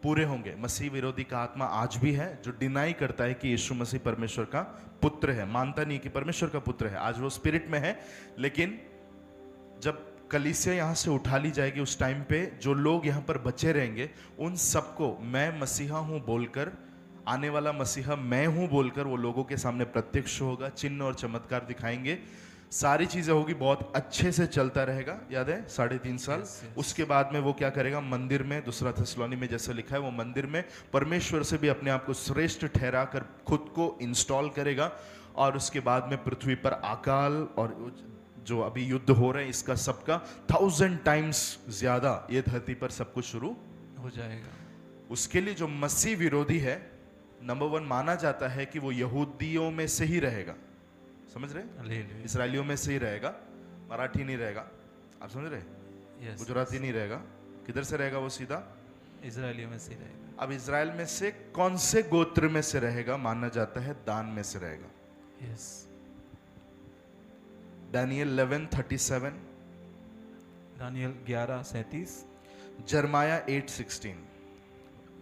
पूरे होंगे। मसीह विरोधी का आत्मा आज भी है, जो डिनाई करता है कि यीशु मसीह परमेश्वर का पुत्र है, मानता नहीं कि परमेश्वर का पुत्र है। आज वो स्पिरिट में है, लेकिन जब कलीसिया यहाँ से उठा ली जाएगी, उस टाइम पे जो लोग यहाँ पर बचे रहेंगे, उन सबको मैं मसीहा हूँ बोलकर, आने वाला मसीहा मैं हूँ बोलकर वो लोगों के सामने प्रत्यक्ष होगा, चिन्ह और चमत्कार दिखाएंगे, सारी चीजें होगी, बहुत अच्छे से चलता रहेगा। याद है 3.5 साल। उसके बाद में वो क्या करेगा? मंदिर में, दूसरा थिस्सलुनी में जैसे लिखा है, वो मंदिर में परमेश्वर से भी अपने आप को श्रेष्ठ ठहरा कर खुद को इंस्टॉल करेगा। और उसके बाद में पृथ्वी पर अकाल और जो अभी युद्ध हो रहे हैं इसका सबका 1000 टाइम्स ज्यादा ये धरती पर सब कुछ शुरू हो जाएगा। उसके लिए जो मसीह विरोधी है, नंबर 1 माना जाता है कि वो यहूदियों में से ही रहेगा। समझ रहे? हालेलुया। इसराइलियों में से ही रहेगा, मराठी नहीं रहेगा। आप समझ रहे? यस, गुजराती नहीं रहेगा। किधर से रहेगा वो? सीधा इजरायलियों में से रहेगा। अब इज़राइल में से कौन से गोत्र में से रहेगा? माना जाता है दान में से रहेगा। यस। दानियल 11:37, दानियल 11:37, जरमाया 8:16।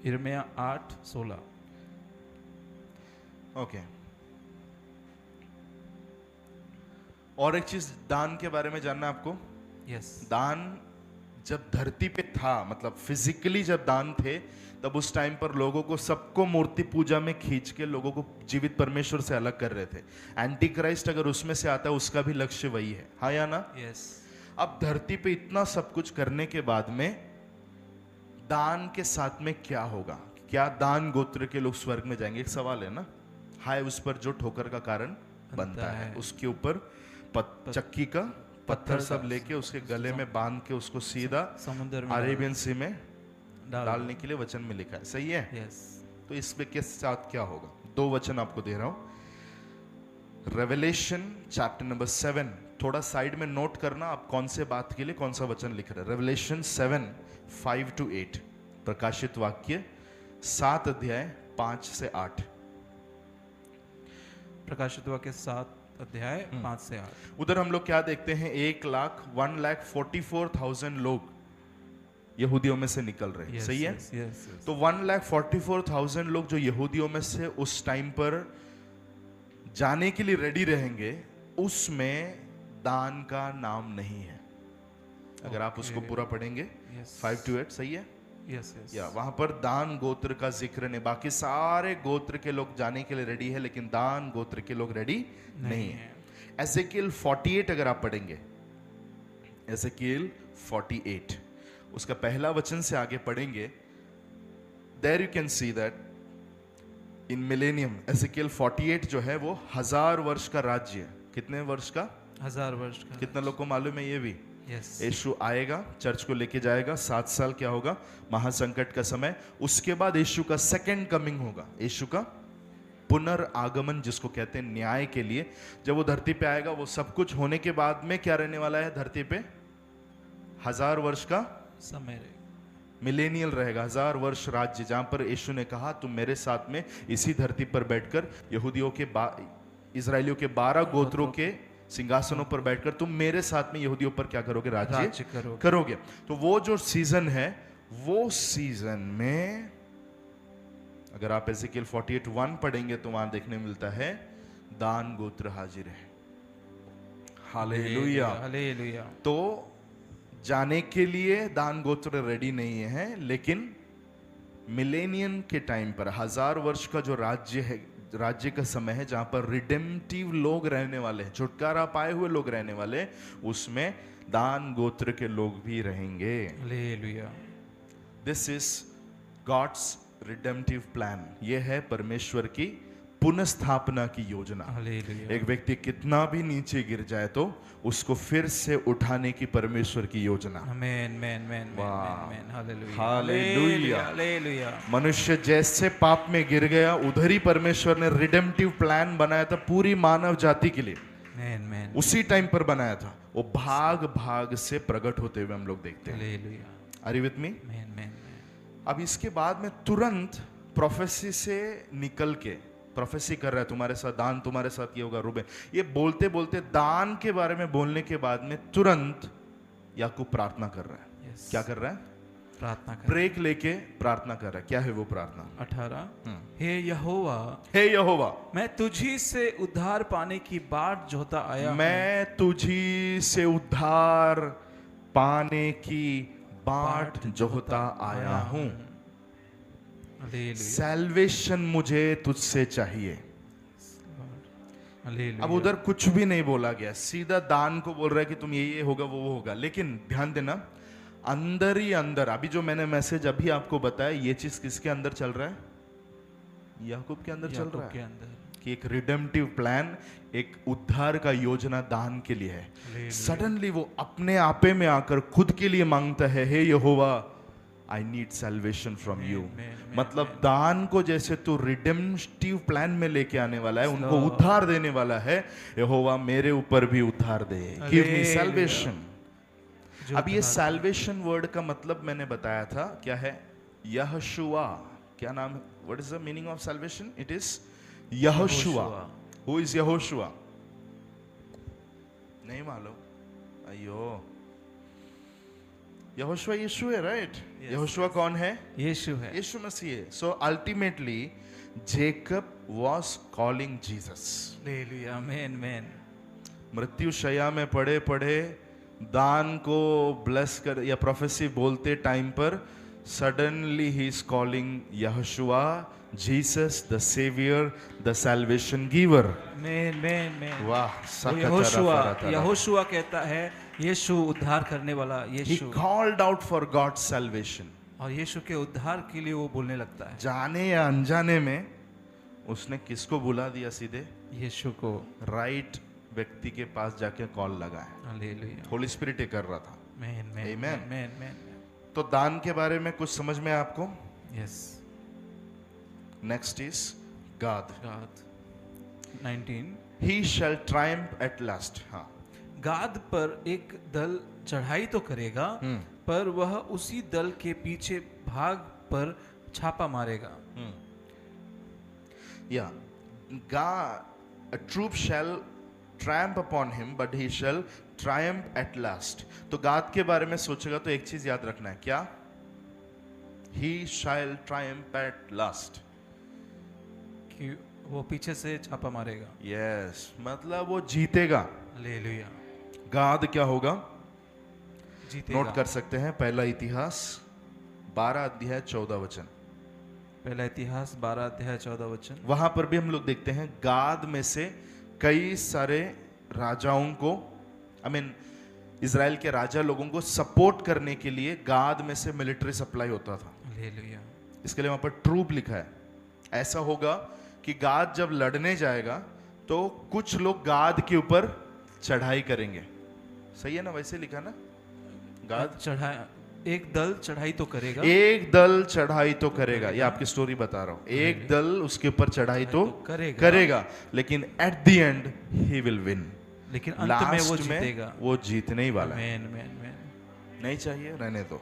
यिर्मयाह 8:16। ओके। और एक चीज दान के बारे में जानना आपको। यस। दान जब धरती पे था, मतलब फिजिकली जब दान थे, तब उस टाइम पर लोगों को, सबको मूर्ति पूजा में खींच के लोगों को जीवित परमेश्वर से अलग कर रहे थे। एंटी क्राइस्ट अगर उसमें से आता है, उसका भी लक्ष्य वही है। हाँ या ना? यस। अब धरती पे इतना सब कुछ करने के बाद में दान के साथ में क्या होगा? क्या दान गोत्र के लोग स्वर्ग में जाएंगे? एक सवाल है ना। हाय उस पर जो ठोकर का कारण बनता है, उसके ऊपर चक्की का पत्थर सब लेके उसके गले में बांध के उसको सीधा समुद्र में अरेबियन सी में डाल डालने के लिए वचन में लिखा है। सही है? यस। तो इसमें के साथ क्या होगा? 2 वचन आपको दे रहा हूं। रेवलेशन चैप्टर नंबर 7, थोड़ा साइड में नोट करना आप कौन से बात के लिए कौन सा वचन लिख रहे हैं। रेवलेशन 7:5-8, प्रकाशित वाक्य 7 अध्याय 5 से 8। प्रकाशित वाक्य 7 अध्याय 5 से 8। उधर हम लोग क्या देखते हैं? 1,44,000 लोग यहूदियों में से निकल रहे हैं। सही है? यस। तो 1,44,000 लोग जो यहूदियों में से उस टाइम पर जाने के लिए रेडी रहेंगे, उसमें दान का नाम नहीं है। अगर आप उसको पूरा पढ़ेंगे 5-8, सही है? यस। या वहां पर दान गोत्र का जिक्र नहीं। बाकी सारे गोत्र के लोग जाने के लिए रेडी है, लेकिन दान गोत्र के लोग रेडी नहीं है। एजेकियल 48 अगर आप पढ़ेंगे, एजेकियल 48 उसका पहला वचन से आगे पढ़ेंगे, there you can see that in millennium, Ezekiel 48 जो है वो 1000 वर्ष का राज्य है। कितने वर्ष का? 1000 वर्ष का। कितना लोग को मालूम है ये भी? यस। यीशु आएगा, चर्च को लेके जाएगा, 7 साल क्या होगा? महासंकट का समय। उसके बाद यीशु का सेकंड कमिंग होगा, यीशु का पुनर्आगमन जिसको कहते हैं न्याय के लिए। जब वो धरती पे आएगा, वो सब कुछ होने के बाद में क्या रहने वाला है धरती पे? 1000 वर्ष का समय मिलेनियल रहेगा, 1000 वर्ष राज्य, जहां पर यीशु ने कहा तुम मेरे साथ में इसी धरती पर बैठकर यहूदियों के इजरायलियों के 12 गोत्रों के सिंहासनों पर बैठकर तुम मेरे साथ में यहूदियों पर क्या करोगे? राज्य करोगे। तो वो जो सीजन है, वो सीजन में अगर आप एजेकियल 48:1 पढ़ेंगे तो वहां देखने मिलता है दान गोत्र हाजिर है। Hallelujah, hallelujah. तो जाने के लिए दान गोत्र रेडी नहीं है, लेकिन मिलेनियम के टाइम पर 1000 वर्ष का जो राज्य है, राज्य का समय है, जहां पर रिडेम्पटिव लोग रहने वाले हैं, छुटकारा पाए हुए लोग रहने वाले, उसमें दान गोत्र के लोग भी रहेंगे। Hallelujah. This is God's redemptive plan. यह है परमेश्वर की पुनर्स्थापना की योजना। हालेलुया। एक व्यक्ति कितना भी नीचे गिर जाए तो उसको फिर से उठाने की परमेश्वर की योजना। Amen, amen, amen, amen. Hallelujah, hallelujah. Hallelujah. मनुष्य जैसे पाप में गिर गया, उधर ही परमेश्वर ने रिडेम्पटिव प्लान बनाया था पूरी मानव जाति के लिए। आमेन, आमेन। उसी टाइम पर बनाया था। वो भाग भाग से प्रकट होते हुए हम लोग देखते हैं। Hallelujah. Are you with me? Amen, amen. अब इसके बाद में तुरंत प्रोफेसी से निकल के प्रोफेसी कर रहा है, तुम्हारे साथ दान, तुम्हारे साथ ये होगा रूबेन। ये बोलते बोलते दान के बारे में बोलने के बाद में तुरंत याकूब प्रार्थना कर रहा है। क्या कर रहा है? प्रार्थना कर, ब्रेक लेके प्रार्थना कर रहा है। क्या है वो प्रार्थना? 18, हे यहोवा, हे यहोवा, मैं तुझी से उद्धार पाने की बाट जोहता आया हूं। मैं तुझी से उद्धार पाने की बाट जोहता आया हूं। सैल्वेशन मुझे तुझसे चाहिए। अब उधर कुछ भी नहीं बोला गया, सीधा दान को बोल रहा है कि तुम ये होगा वो होगा। लेकिन ध्यान देना, अंदर ही अंदर, अभी जो मैंने मैसेज अभी आपको बताया, ये चीज किसके अंदर चल रहा है? याकूब के अंदर चल रहा है। कि एक रिडेम्पटिव प्लान, एक उद्धार का योजना दान के लिए है। सडनली वो अपने आपे में आकर खुद के लिए मांगता है, हे यहोवा I need salvation from you. मतलब दान को जैसे तू रिडेम्पटिव प्लान में लेके आने वाला है, उनको उद्धार देने वाला है, यहोवा मेरे ऊपर भी उद्धार दे, गिव मी सैल्वेशन। अब ये सैल्वेशन वर्ड का मतलब मैंने बताया था क्या है, यहोशुआ। क्या नाम है, what is the meaning of salvation? It is Yehoshua. Who is Yehoshua? नहीं मालूम? अयो, यहोशुआ यीशु है, राइट? यहोशुआ कौन है? यीशु है, यीशु मसीह है। So ultimately Jacob was calling Jesus. Hallelujah, amen, amen. मृत्यु शैया में पड़े पड़े दान को ब्लेस कर या प्रोफेसी बोलते टाइम पर suddenly he is calling Yehoshua, Jesus the saviour, the salvation giver. Amen, amen, amen. वाह, यहोशुआ कहता है यीशु उद्धार करने वाला He Yeshu, called out for God's salvation. और यीशु के उद्धार के लिए वो बोलने लगता है। जाने या अनजाने में उसने किसको बुला दिया? सीधे यीशु को, राइट व्यक्ति के पास जाके कॉल लगाया। हालेलुया, होली स्पिरिट कर रहा था। आमेन, आमेन, Amen. आमेन, आमेन। तो दान के बारे में कुछ समझ में आपको? Yes, next is God. गाद 19। He shall triumph at last. हाँ, गाद पर एक दल चढ़ाई तो करेगा, पर वह उसी दल के पीछे भाग पर छापा मारेगा। yeah. God, a troop shall triumph upon him, but he shall triumph at last. तो गाद के बारे में सोचेगा तो एक चीज याद रखना है, क्या? He shall triumph at last. कि वो पीछे से छापा मारेगा। Yes, मतलब वो जीतेगा। हालेलुया, गाद क्या होगा? जीतेगा। नोट कर सकते हैं, पहला इतिहास 12 अध्याय 14 वचन। पहला इतिहास 12 अध्याय 14 वचन। वहां पर भी हम लोग देखते हैं गाद में से कई सारे राजाओं को, इजराइल के राजा लोगों को सपोर्ट करने के लिए गाद में से मिलिट्री सप्लाई होता था। हालेलुया, इसके लिए वहां पर ट्रूप लिखा है। ऐसा होगा कि गाद जब लड़ने जाएगा तो कुछ लोग गाद के ऊपर चढ़ाई करेंगे। सही है ना? वैसे लिखा ना, गाद चढ़ाई, एक दल चढ़ाई तो करेगा, एक दल चढ़ाई तो करेगा। ये आपकी स्टोरी बता रहा हूं। एक दल उसके ऊपर चढ़ाई तो करेगा, लेकिन at the and he will win. लेकिन अंत में वो लास्ट जीतेगा। वो जीतने ही वाला है। आमेन, आमेन, आमेन। नहीं चाहिए रहने दो,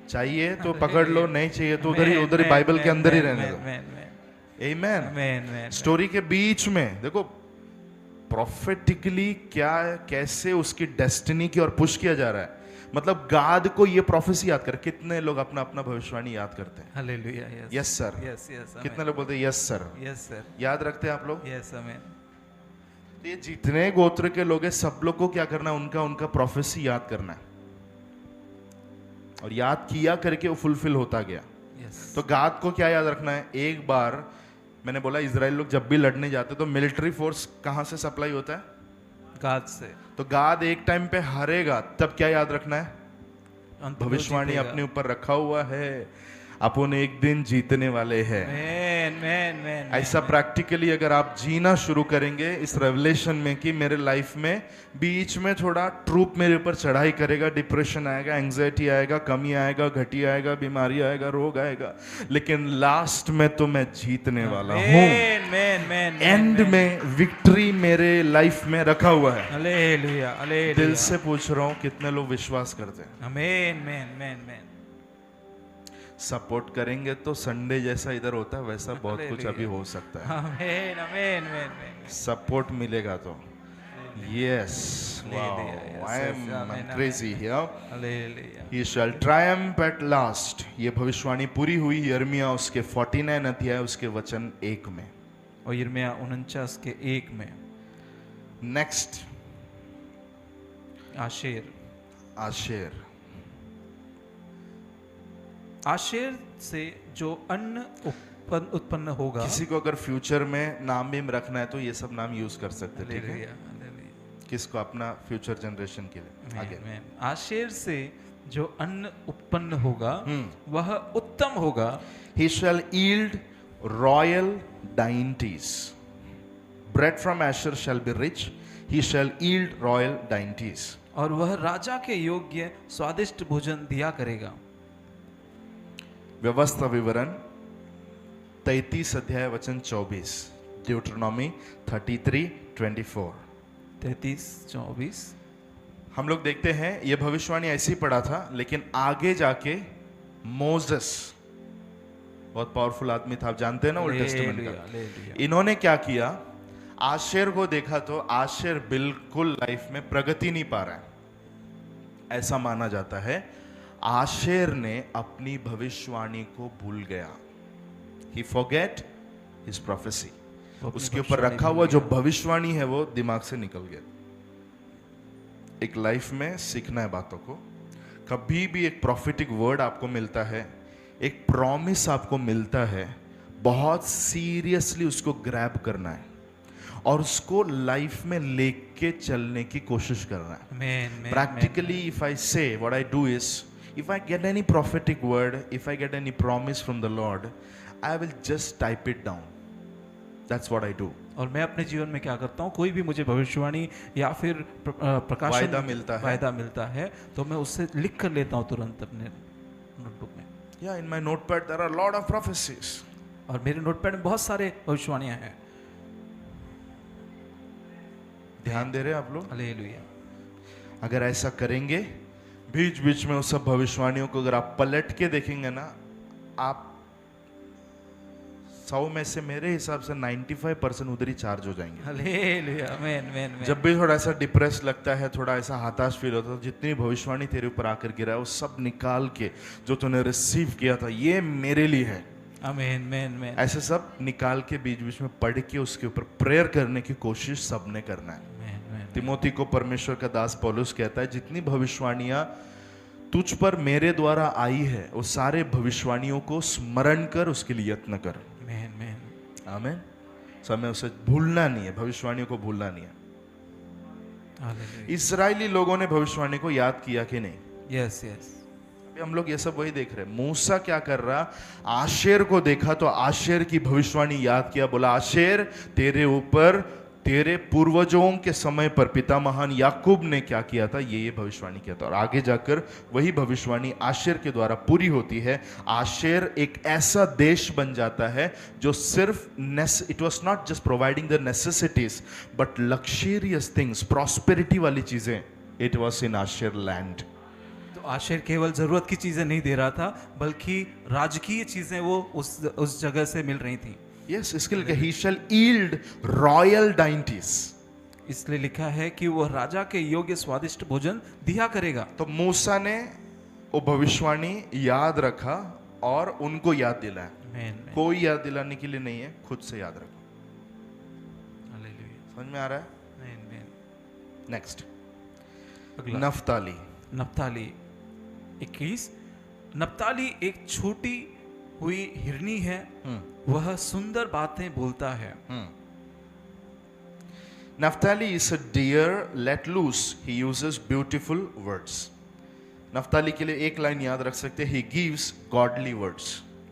चाहिए तो पकड़ लो, नहीं चाहिए तो उधर ही बाइबल के अंदर ही रहने दो। आमेन, आमेन। स्टोरी के बीच में देखो प्रोफेटिकली क्या, कैसे उसकी डेस्टिनी की ओर पुश किया जा रहा है। मतलब गाद को ये प्रोफेसी याद कर। कितने लोग अपना अपना भविष्यवाणी याद करते हैं? Hallelujah, yes sir, yes, yes. कितने लोग बोलते हैं यस सर? यस सर, याद रखते हैं आप लोग? यस, आमेन। तो ये जितने गोत्र के लोग हैं सब लोग को क्या करना है? उनका उनका प्रोफेसी याद करना है, और याद किया करके वो फुलफिल होता गया। यस, तो गाद को क्या याद रखना है? एक बार मैंने बोला इजराइल लोग जब भी लड़ने जाते तो मिलिट्री फोर्स कहां से सप्लाई होता है? गाद से। तो गाद एक टाइम पे हारेगा, तब क्या याद रखना है? अंत में भविष्यवाणी जीतेगा। अपने ऊपर रखा हुआ है, अपन एक दिन जीतने वाले हैं। आमेन, आमेन, आमेन। ऐसा प्रैक्टिकली अगर आप जीना शुरू करेंगे इस रेवलेशन में कि मेरे लाइफ में बीच में थोड़ा ट्रूप मेरे ऊपर चढ़ाई करेगा, डिप्रेशन आएगा, एंजाइटी आएगा, कमी आएगा, घटी आएगा, बीमारी आएगा, रोग आएगा, लेकिन लास्ट में तो मैं जीतने वाला हूँ। आमेन, आमेन। एंड में विक्ट्री मेरे लाइफ में रखा हुआ है। Hallelujah, hallelujah. दिल से पूछ रहा हूँ कितने लोग विश्वास करते हैं? आमेन, आमेन, आमेन, आमेन। सपोर्ट करेंगे तो संडे जैसा इधर होता है वैसा बहुत कुछ अभी हो सकता है। आमेन, आमेन, आमेन। सपोर्ट मिलेगा तो। Yes, I am crazy here. Hallelujah. He shall triumph at last. ये भविष्यवाणी पूरी हुई यिर्मयाह उसके 49 अध्याय उसके वचन 1 में। और यिर्मयाह 49 के 1 में। नेक्स्ट, आशेर। आशेर। आशेर से जो अन्न उत्पन्न होगा। किसी को अगर फ्यूचर में नाम भी रखना है तो ये सब नाम यूज कर सकते हैं, ठीक है? Hallelujah, hallelujah. किसको? अपना फ्यूचर जनरेशन के लिए। आगे, आमेन। आशेर से जो अन्न उत्पन्न होगा वह उत्तम होगा। He shall yield royal dainties. bread from Asher shall be rich, he shall yield royal dainties. और वह राजा के योग्य स्वादिष्ट भोजन दिया करेगा। व्यवस्था विवरण 33 अध्याय वचन 24, ड्यूटरनॉमी 33:24। 33:24। हम लोग देखते हैं ये भविष्यवाणी ऐसी पढ़ा था, लेकिन आगे जाके मोसेस बहुत पावरफुल आदमी था, आप जानते हैं ना ओल्ड टेस्टामेंट का। हालेलुया। इन्होंने क्या किया, आशेर को देखा तो आशेर बिल्कुल लाइफ में प्रगति नहीं पा रहा है। ऐसा माना जाता है आशेर ने अपनी भविष्यवाणी को भूल गया। ही फॉरगेट हिज प्रोफेसी। वो अपनी उसके ऊपर भविष्यवाणी रखा भूल हुआ जो गया। भविष्यवाणी है वो दिमाग से निकल गया। एक लाइफ में सीखना है बातों को। कभी भी एक प्रॉफिटिक वर्ड आपको मिलता है, एक प्रॉमिस आपको मिलता है, बहुत सीरियसली उसको ग्रैब करना है और उसको लाइफ में लेके चलने की कोशिश करना है। Amen, amen, Practically, if I say, what I do is, if I get any prophetic word, if I get any promise from the Lord, I will just type it down. That's what I do. और मैं अपने जीवन में क्या करता हूँ, कोई भी मुझे भविष्यवाणी या फिर प्रकाशन वायदा मिलता है। वायदा मिलता है तो मैं उससे लिख कर लेता हूँ तुरंत अपने नोटबुक में। Yeah, in my notepad there are a lot of prophecies. और मेरे नोटपैड में बहुत सारे भविष्यवाणियां हैं। ध्यान दे रहे हैं आप लोग? हालेलुया। अगर ऐसा करेंगे, बीच बीच में उस सब भविष्यवाणियों को अगर आप पलट के देखेंगे ना, आप 100 में से मेरे हिसाब से 95% उधर ही चार्ज हो जाएंगे। हालेलुया। आमीन आमीन आमीन। जब भी थोड़ा सा डिप्रेस लगता है, थोड़ा ऐसा हताश फील होता है, जितनी भविष्यवाणी तेरे ऊपर आकर गिरा है वो सब निकाल के जो तूने रिसीव किया था ये मेरे लिए है, आमीन आमीन आमीन। ऐसे सब निकाल के बीच बीच में पढ़ के उसके ऊपर प्रेयर करने की कोशिश सबने करना है। आमीन आमीन। तिमोथी को परमेश्वर का दास पौलुस कहता है, जितनी भविष्यवाणियां तुझ पर मेरे द्वारा आई है वो सारे भविष्यवाणियों को स्मरण कर, उसके लिए यत्न कर। आमीन आमीन। आमीन। समय उसे भूलना नहीं है, भविष्यवाणियों को भूलना नहीं है। हालेलुया। इस्राएली लोगों ने भविष्यवाणी को याद किया कि नहीं? Yes yes. अभी हम लोग ये सब वही देख रहे हैं। मूसा क्या कर रहा, आशेर को देखा तो आशेर की भविष्यवाणी याद किया, बोला आशेर तेरे ऊपर तेरे पूर्वजों के समय पर पिता महान याकूब ने क्या किया था, ये भविष्यवाणी किया था। और आगे जाकर वही भविष्यवाणी आशेर के द्वारा पूरी होती है। आशेर एक ऐसा देश बन जाता है जो सिर्फ it was not just providing the necessities but luxurious things, prosperity वाली चीजें, it was in Asher land. तो आशेर केवल जरूरत की चीजें नहीं दे रहा था, बल्कि राजकीय चीजें वो उस जगह से मिल रही थी। यस, इसके लिए ही शैल यील्ड रॉयल डाइंटीज, इसलिए लिखा है कि वो राजा के योग्य स्वादिष्ट भोजन दिया करेगा। तो मूसा ने वो भविष्यवाणी याद रखा और उनको याद दिलाया। आमीन आमीन। कोई याद दिलाने के लिए नहीं है, खुद से याद रखो। हालेलुया। समझ में आ रहा है? आमीन आमीन। नेक्स्ट, अगला नफ्ताली। नप्ताली 21। नप्ताली एक छोटी हुई हिरनी है, वह सुंदर बातें बोलता है। Naphtali is a deer let loose. He uses beautiful words. Naftali के लिए एक लाइन याद रख सकते हैं, he gives godly words.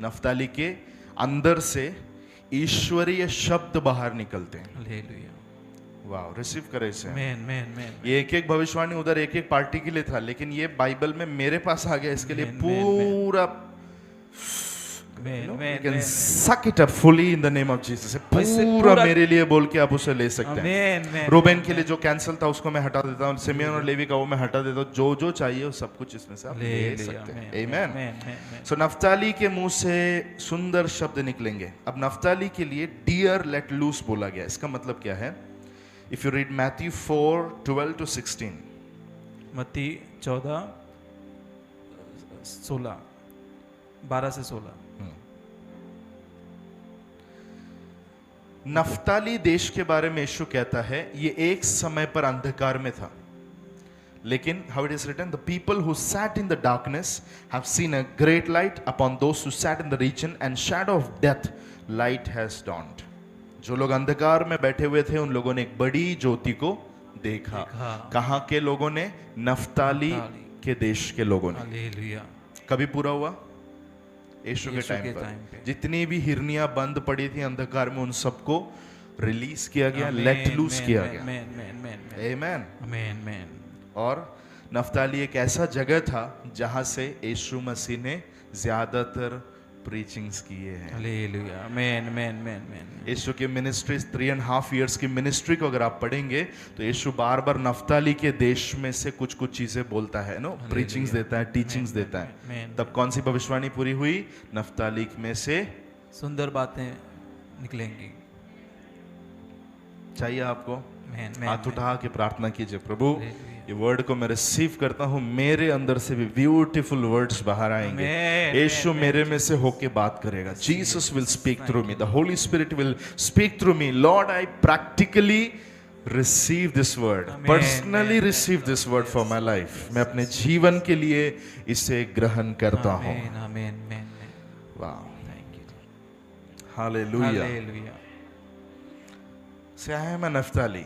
Naftali के अंदर से ईश्वरीय शब्द बाहर निकलते हैं। हालेलुया। वाह, रिसीव करे इसे। आमीन आमीन आमीन। ये एक एक भविष्यवाणी उधर एक एक पार्टी के लिए था, लेकिन ये बाइबल में मेरे पास आ गया, इसके लिए Amen, पूरा आमीन you आमीन can आमीन। suck it up fully in the name of Jesus. ऐसे पूरा पूरा- मेरे लिए बोल के आप उसे ले सकते हैं। आमीन आमीन। रूबेन के लिए जो कैंसिल था उसको मैं हटा देता हूँ, सिमियोन और लेवी का वो मैं हटा देता हूँ, जो जो चाहिए वो सब कुछ इसमें से आप ले हालेलुया। सकते हैं। आमीन आमेन। आमीन आमीन। सो नफ्ताली के मुंह से सुंदर शब्द निकलेंगे। अब नफ्ताली के लिए डियर लेट लूज बोला गया, इसका मतलब क्या है? If you read Matthew 4:12 to 16, मत्ती 14 16 12 से 16। नफ्ताली देश के बारे में यीशु कहता है ये एक समय पर अंधकार में था, लेकिन how it is written, the people who sat in the darkness have seen a great light, upon those who sat in the region and shadow of death light has dawned. जो लोग अंधकार में बैठे हुए थे उन लोगों ने एक बड़ी ज्योति को देखा। कहाँ के लोगों ने? नफ्ताली के देश के लोगों ने। हालेलुया। कभी पूरा हुआ? यीशु के यीशु के टाइम टाइम पर पे। जितनी भी हिरनियां बंद पड़ी थी अंधकार में, उन सबको रिलीज किया गया, लेट लूज किया गया। आमेन। आमेन। और नफ्ताली एक ऐसा जगह था जहां से यीशु मसीह ने ज्यादातर प्रीचिंग्स किए हैं। हालेलुया। आमेन। यीशु की मिनिस्ट्री 3.5 इयर्स की मिनिस्ट्री को अगर आप पढ़ेंगे तो यीशु बार बार नफ्ताली के देश में से कुछ कुछ चीजें बोलता है, नो, प्रीचिंग्स देता है, टीचिंग्स देता है। तब कौन सी भविष्यवाणी पूरी हुई? नफ्ताली में से सुंदर बातें निकलेंगी। चाहिए आपको? आमेन। हाथ उठा के प्रार्थना कीजिए, प्रभु ये वर्ड को मैं रिसीव करता हूँ, मेरे अंदर से भी ब्यूटीफुल वर्ड्स बाहर आएंगे। यीशु मेरे में से होके बात करेगा। Jesus will speak through me, the Holi spirit will speak through me. Lord, I practically receive this word, personally receive this word for my life. मैं अपने जीवन के लिए इसे ग्रहण करता हूँ। आमेन। वाह, थैंक यू। हालेलुया। हालेलुया। से I am a Naftali.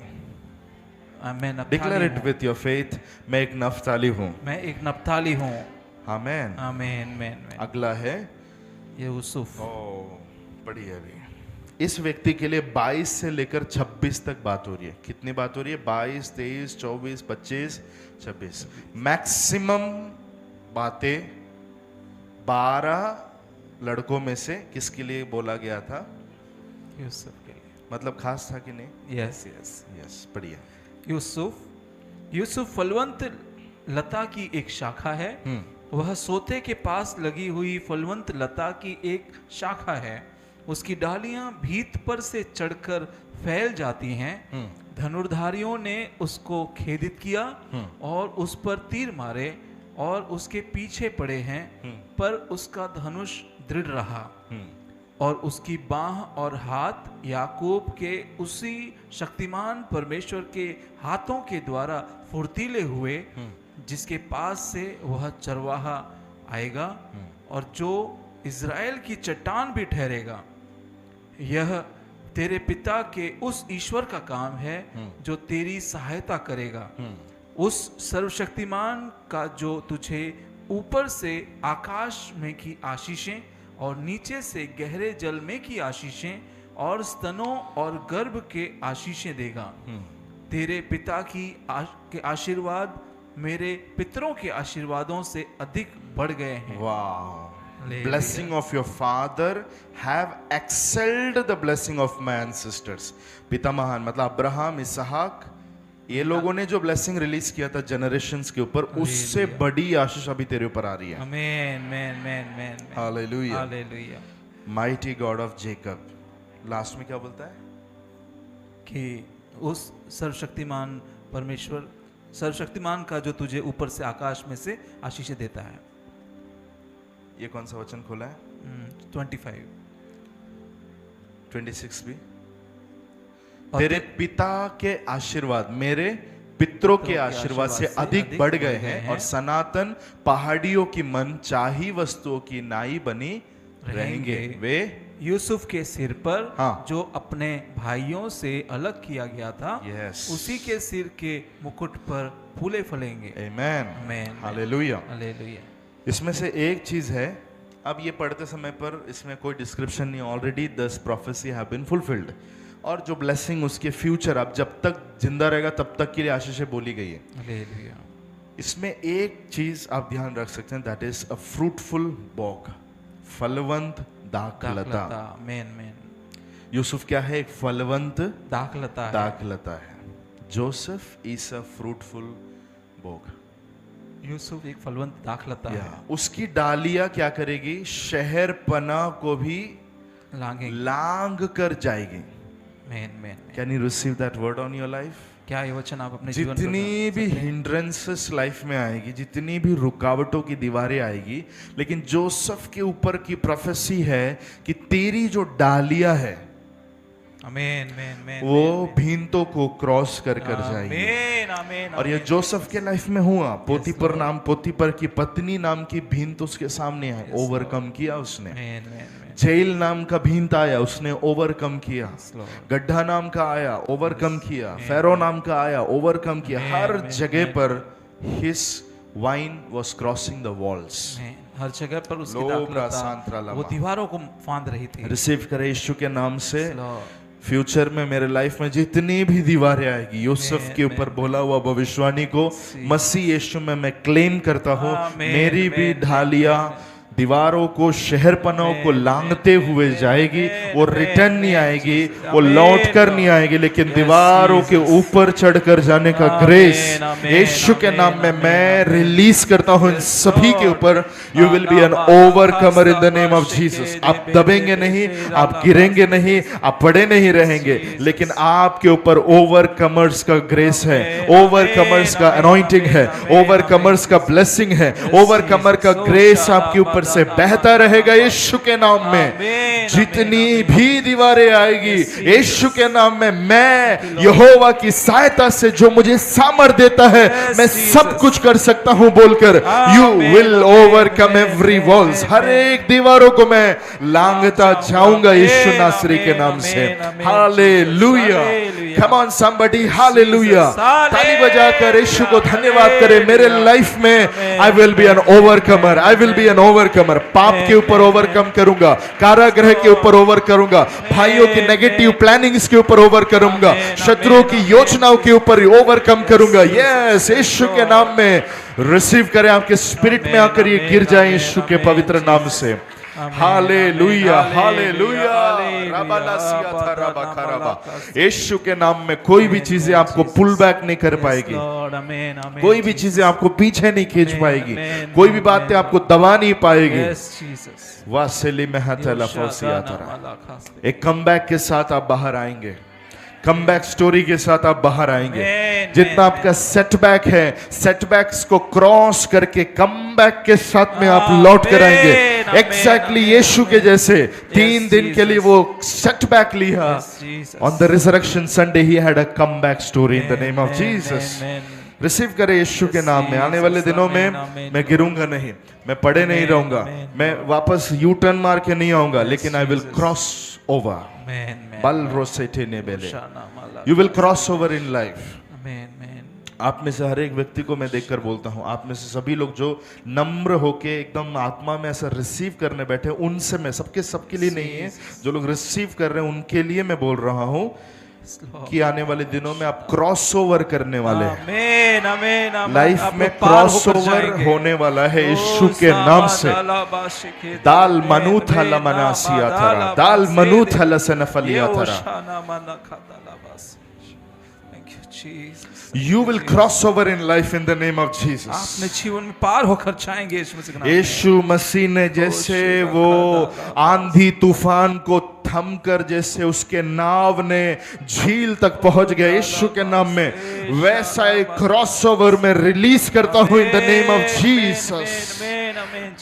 Amen. Declare it with your faith, मैं एक नफ्ताली हूँ। मैं एक नप्ताली हूँ। आमेन। आमेन। अगला है यूसुफ। पढ़िए अभी। इस व्यक्ति के लिए 22 से लेकर 26 तक बात हो रही है। कितनी बात हो रही है? 22, 23, 24, 25, 26। मैक्सिमम बातें 12 लड़कों में से किसके लिए बोला गया था? यूसुफ के लिए। मतलब खास था कि नहीं? यस। पढ़िए। यूसुफ फलवंत लता की एक शाखा है। वह सोते के पास लगी हुई फलवंत लता की एक शाखा है। उसकी डालियां भीत पर से चढ़कर फैल जाती हैं। धनुर्धारियों ने उसको खेदित किया और उस पर तीर मारे और उसके पीछे पड़े हैं, पर उसका धनुष दृढ़ रहा और उसकी बाह और हाथ याकूब के उसी शक्तिमान परमेश्वर के हाथों के द्वारा फुर्तीले हुए, जिसके पास से वह चरवाहा आएगा और जो इज़राइल की चट्टान भी ठहरेगा। यह तेरे पिता के उस ईश्वर का काम है जो तेरी सहायता करेगा, उस सर्वशक्तिमान का जो तुझे ऊपर से आकाश में की आशीषें और नीचे से गहरे जल में की आशीषें और स्तनों और गर्भ के आशीषें देगा। तेरे पिता के आशीर्वाद मेरे पितरों के आशीर्वादों से अधिक बढ़ गए हैं। वाह, blessing of your father have excelled the blessing of my ancestors. पिता महान मतलब अब्राहम, इसहाक, ये लोगों ने जो ब्लेसिंग रिलीज किया था जनरेशंस के ऊपर, उससे बड़ी आशीष अभी तेरे ऊपर आ रही है। Amen. Hallelujah. Hallelujah. Mighty God of Jacob. Last में क्या बोलता है? कि उस सर्वशक्तिमान परमेश्वर, सर्वशक्तिमान का जो तुझे ऊपर से आकाश में से आशीष देता है। ये कौन सा वचन खोला है? 25, 26 भी। तेरे पिता के आशीर्वाद मेरे पितरों के आशीर्वाद से अधिक बढ़ गए हैं और सनातन पहाड़ियों की मनचाही वस्तुओं की नाई बनी रहेंगे। वे यूसुफ के सिर पर हाँ। जो अपने भाइयों से अलग किया गया था, उसी के सिर के मुकुट पर फूले फलेंगे। आमेन। हालेलुया। हालेलुया। इसमें से एक चीज है, अब ये पढ़ते समय पर इसमें कोई डिस्क्रिप्शन नहीं, already 10 prophecy have been fulfilled, और जो ब्लेसिंग उसके फ्यूचर अब जब तक जिंदा रहेगा तब तक के लिए आशीषें बोली गई है। हालेलुया। इसमें एक चीज आप ध्यान रख सकते हैं, that is a fruitful bough, फलवंत दाखलता। आमेन। यूसुफ क्या है? एक फलवंत दाखलता है। Joseph is a fruitful bough. यूसुफ एक फलवंत दाखलता है। उसकी डालियां क्या करेगी? शहर पना को भी लांग कर जाएगी। Can you receive that word on your life? क्या ये वचन आप अपने जीवन जितनी भी हिंड्रेंसेस लाइफ में आएगी, जितनी भी रुकावटों की दीवारें आएगी, लेकिन जोसेफ के ऊपर की प्रोफेसी है कि तेरी जो डालियां है आमेन वो भींतों को क्रॉस कर जाएगी। आमेन। और ये जोसेफ के लाइफ में हुआ। पोतीपर की पत्नी नाम की भींत उसके सामने है, ओवरकम किया उसने। जेल नाम का भींत आया, उसने ओवरकम किया। गड्ढा नाम का आया, ओवरकम किया। फेरो नाम का आया, ओवरकम किया। हर जगह पर his vine was crossing the walls. हर जगह पर उसकी दाखलता वो दीवारों को फांद रही थी। रिसीव करे यीशु के नाम से। फ्यूचर में मेरे लाइफ में जितनी भी दीवारें आएगी, यूसुफ के ऊपर बोला हुआ भविष्यवाणी को मसीह यीशु में मैं क्लेम करता हूँ। मेरी भी ढालियां दीवारों को, शहरपनों को लांघते हुए जाएगी। वो रिटर्न नहीं आएगी, वो लौट कर नहीं आएगी, लेकिन दीवारों के ऊपर चढ़कर जाने का ग्रेस यीशु के नाम में मैं रिलीज करता हूं इन सभी के ऊपर। You will be an overcomer in the name of Jesus. आप दबेंगे नहीं, आप गिरेंगे नहीं, आप पड़े नहीं रहेंगे, लेकिन आपके ऊपर ओवरकमर्स का ग्रेस है, ओवरकमर्स का अनॉइंटिंग है, ओवरकमर्स का ब्लेसिंग है, ओवरकमर का ग्रेस आपके ऊपर से बहता रहेगा यीशु के नाम में। जितनी भी दीवारें आएगी यीशु के नाम में, मैं यहोवा की सहायता से जो मुझे सामर्थ देता है, मैं सब कुछ कर सकता हूं बोलकर you will overcome every walls. हर एक दीवारों को मैं लांघता जाऊंगा यीशु नासरी के नाम से। Hallelujah, come on somebody, hallelujah. ताली बजाकर यीशु को धन्यवाद करें। मेरे लाइफ में I will be an overcomer, I will be an overcomer. पाप के ऊपर ओवरकम करूंगा, कारागृह के ऊपर ओवर करूंगा, भाइयों की नेगेटिव प्लानिंग्स के ऊपर ओवर करूंगा, शत्रुओं की योजनाओं के ऊपर ओवरकम करूंगा। यस, यीशु के नाम में रिसीव करें। आपके स्पिरिट में आकर ये गिर जाए यीशु के पवित्र नाम से। Hallelujah, hallelujah. यीशु के नाम में कोई भी चीजें आपको पुल बैक नहीं कर पाएगी, कोई भी चीजें आपको पीछे नहीं खींच पाएगी, कोई भी बातें आपको दबा नहीं पाएगी। वासेली में एक कमबैक के साथ आप बाहर आएंगे, कमबैक स्टोरी के साथ आप बाहर आएंगे। जितना आपका सेटबैक है, सेटबैक्स को क्रॉस करके कमबैक के साथ में आप लौट कर आएंगे। एग्जैक्टली यीशु के जैसे 3 दिन के लिए वो सेटबैक लिया। On the resurrection Sunday he had a comeback story in the name of Jesus. Receive करें यीशु के नाम में। आने वाले दिनों में मैं गिरूंगा नहीं, मैं पड़े नहीं रहूंगा, मैं वापस यू टर्न मार के नहीं आऊंगा, लेकिन I will cross over. You will cross over in life. आप में से हर एक व्यक्ति को मैं देखकर बोलता हूं, आप में से सभी लोग जो नम्र होके एकदम आत्मा में ऐसा रिसीव करने बैठे, उनसे मैं, सबके लिए नहीं है, जो लोग रिसीव कर रहे हैं उनके लिए मैं बोल रहा हूं कि आने वाले दिनों में आप क्रॉस ओवर करने वाले हैं। लाइफ में क्रॉस ओवर होने वाला है यीशु के नाम से। दाल मनुथा लमनासिया थरा, दाल मनुथा लसनफलिया थरा। You will cross over in life in the name of Jesus. आपने जीवन में पार होकर जाएंगे यीशु मसीह ने जैसे वो आंधी तूफान को थम कर, जैसे उसके नाव ने झील तक पहुंच गया यीशु के नाम में, वैसा एक क्रॉस ओवर में रिलीज करता हूं इन द नेम ऑफ जीसस।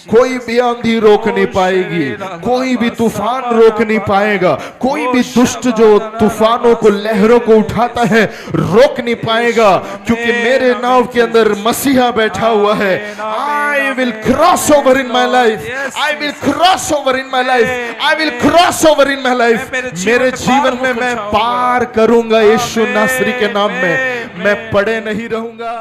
कोई भी आंधी रोक नहीं पाएगी, कोई भी तूफान रोक नहीं पाएगा, कोई भी दुष्ट जो तूफानों को, लहरों को उठाता है रोक नहीं पाएगा, क्योंकि मेरे नाव के अंदर मसीहा बैठा हुआ है। I will cross over in my life, I will cross over in my life, I will cross over in my life. मेरे जीवन में मैं पार करूंगा यीशु नासरी के नाम में, मैं पड़े नहीं रहूंगा।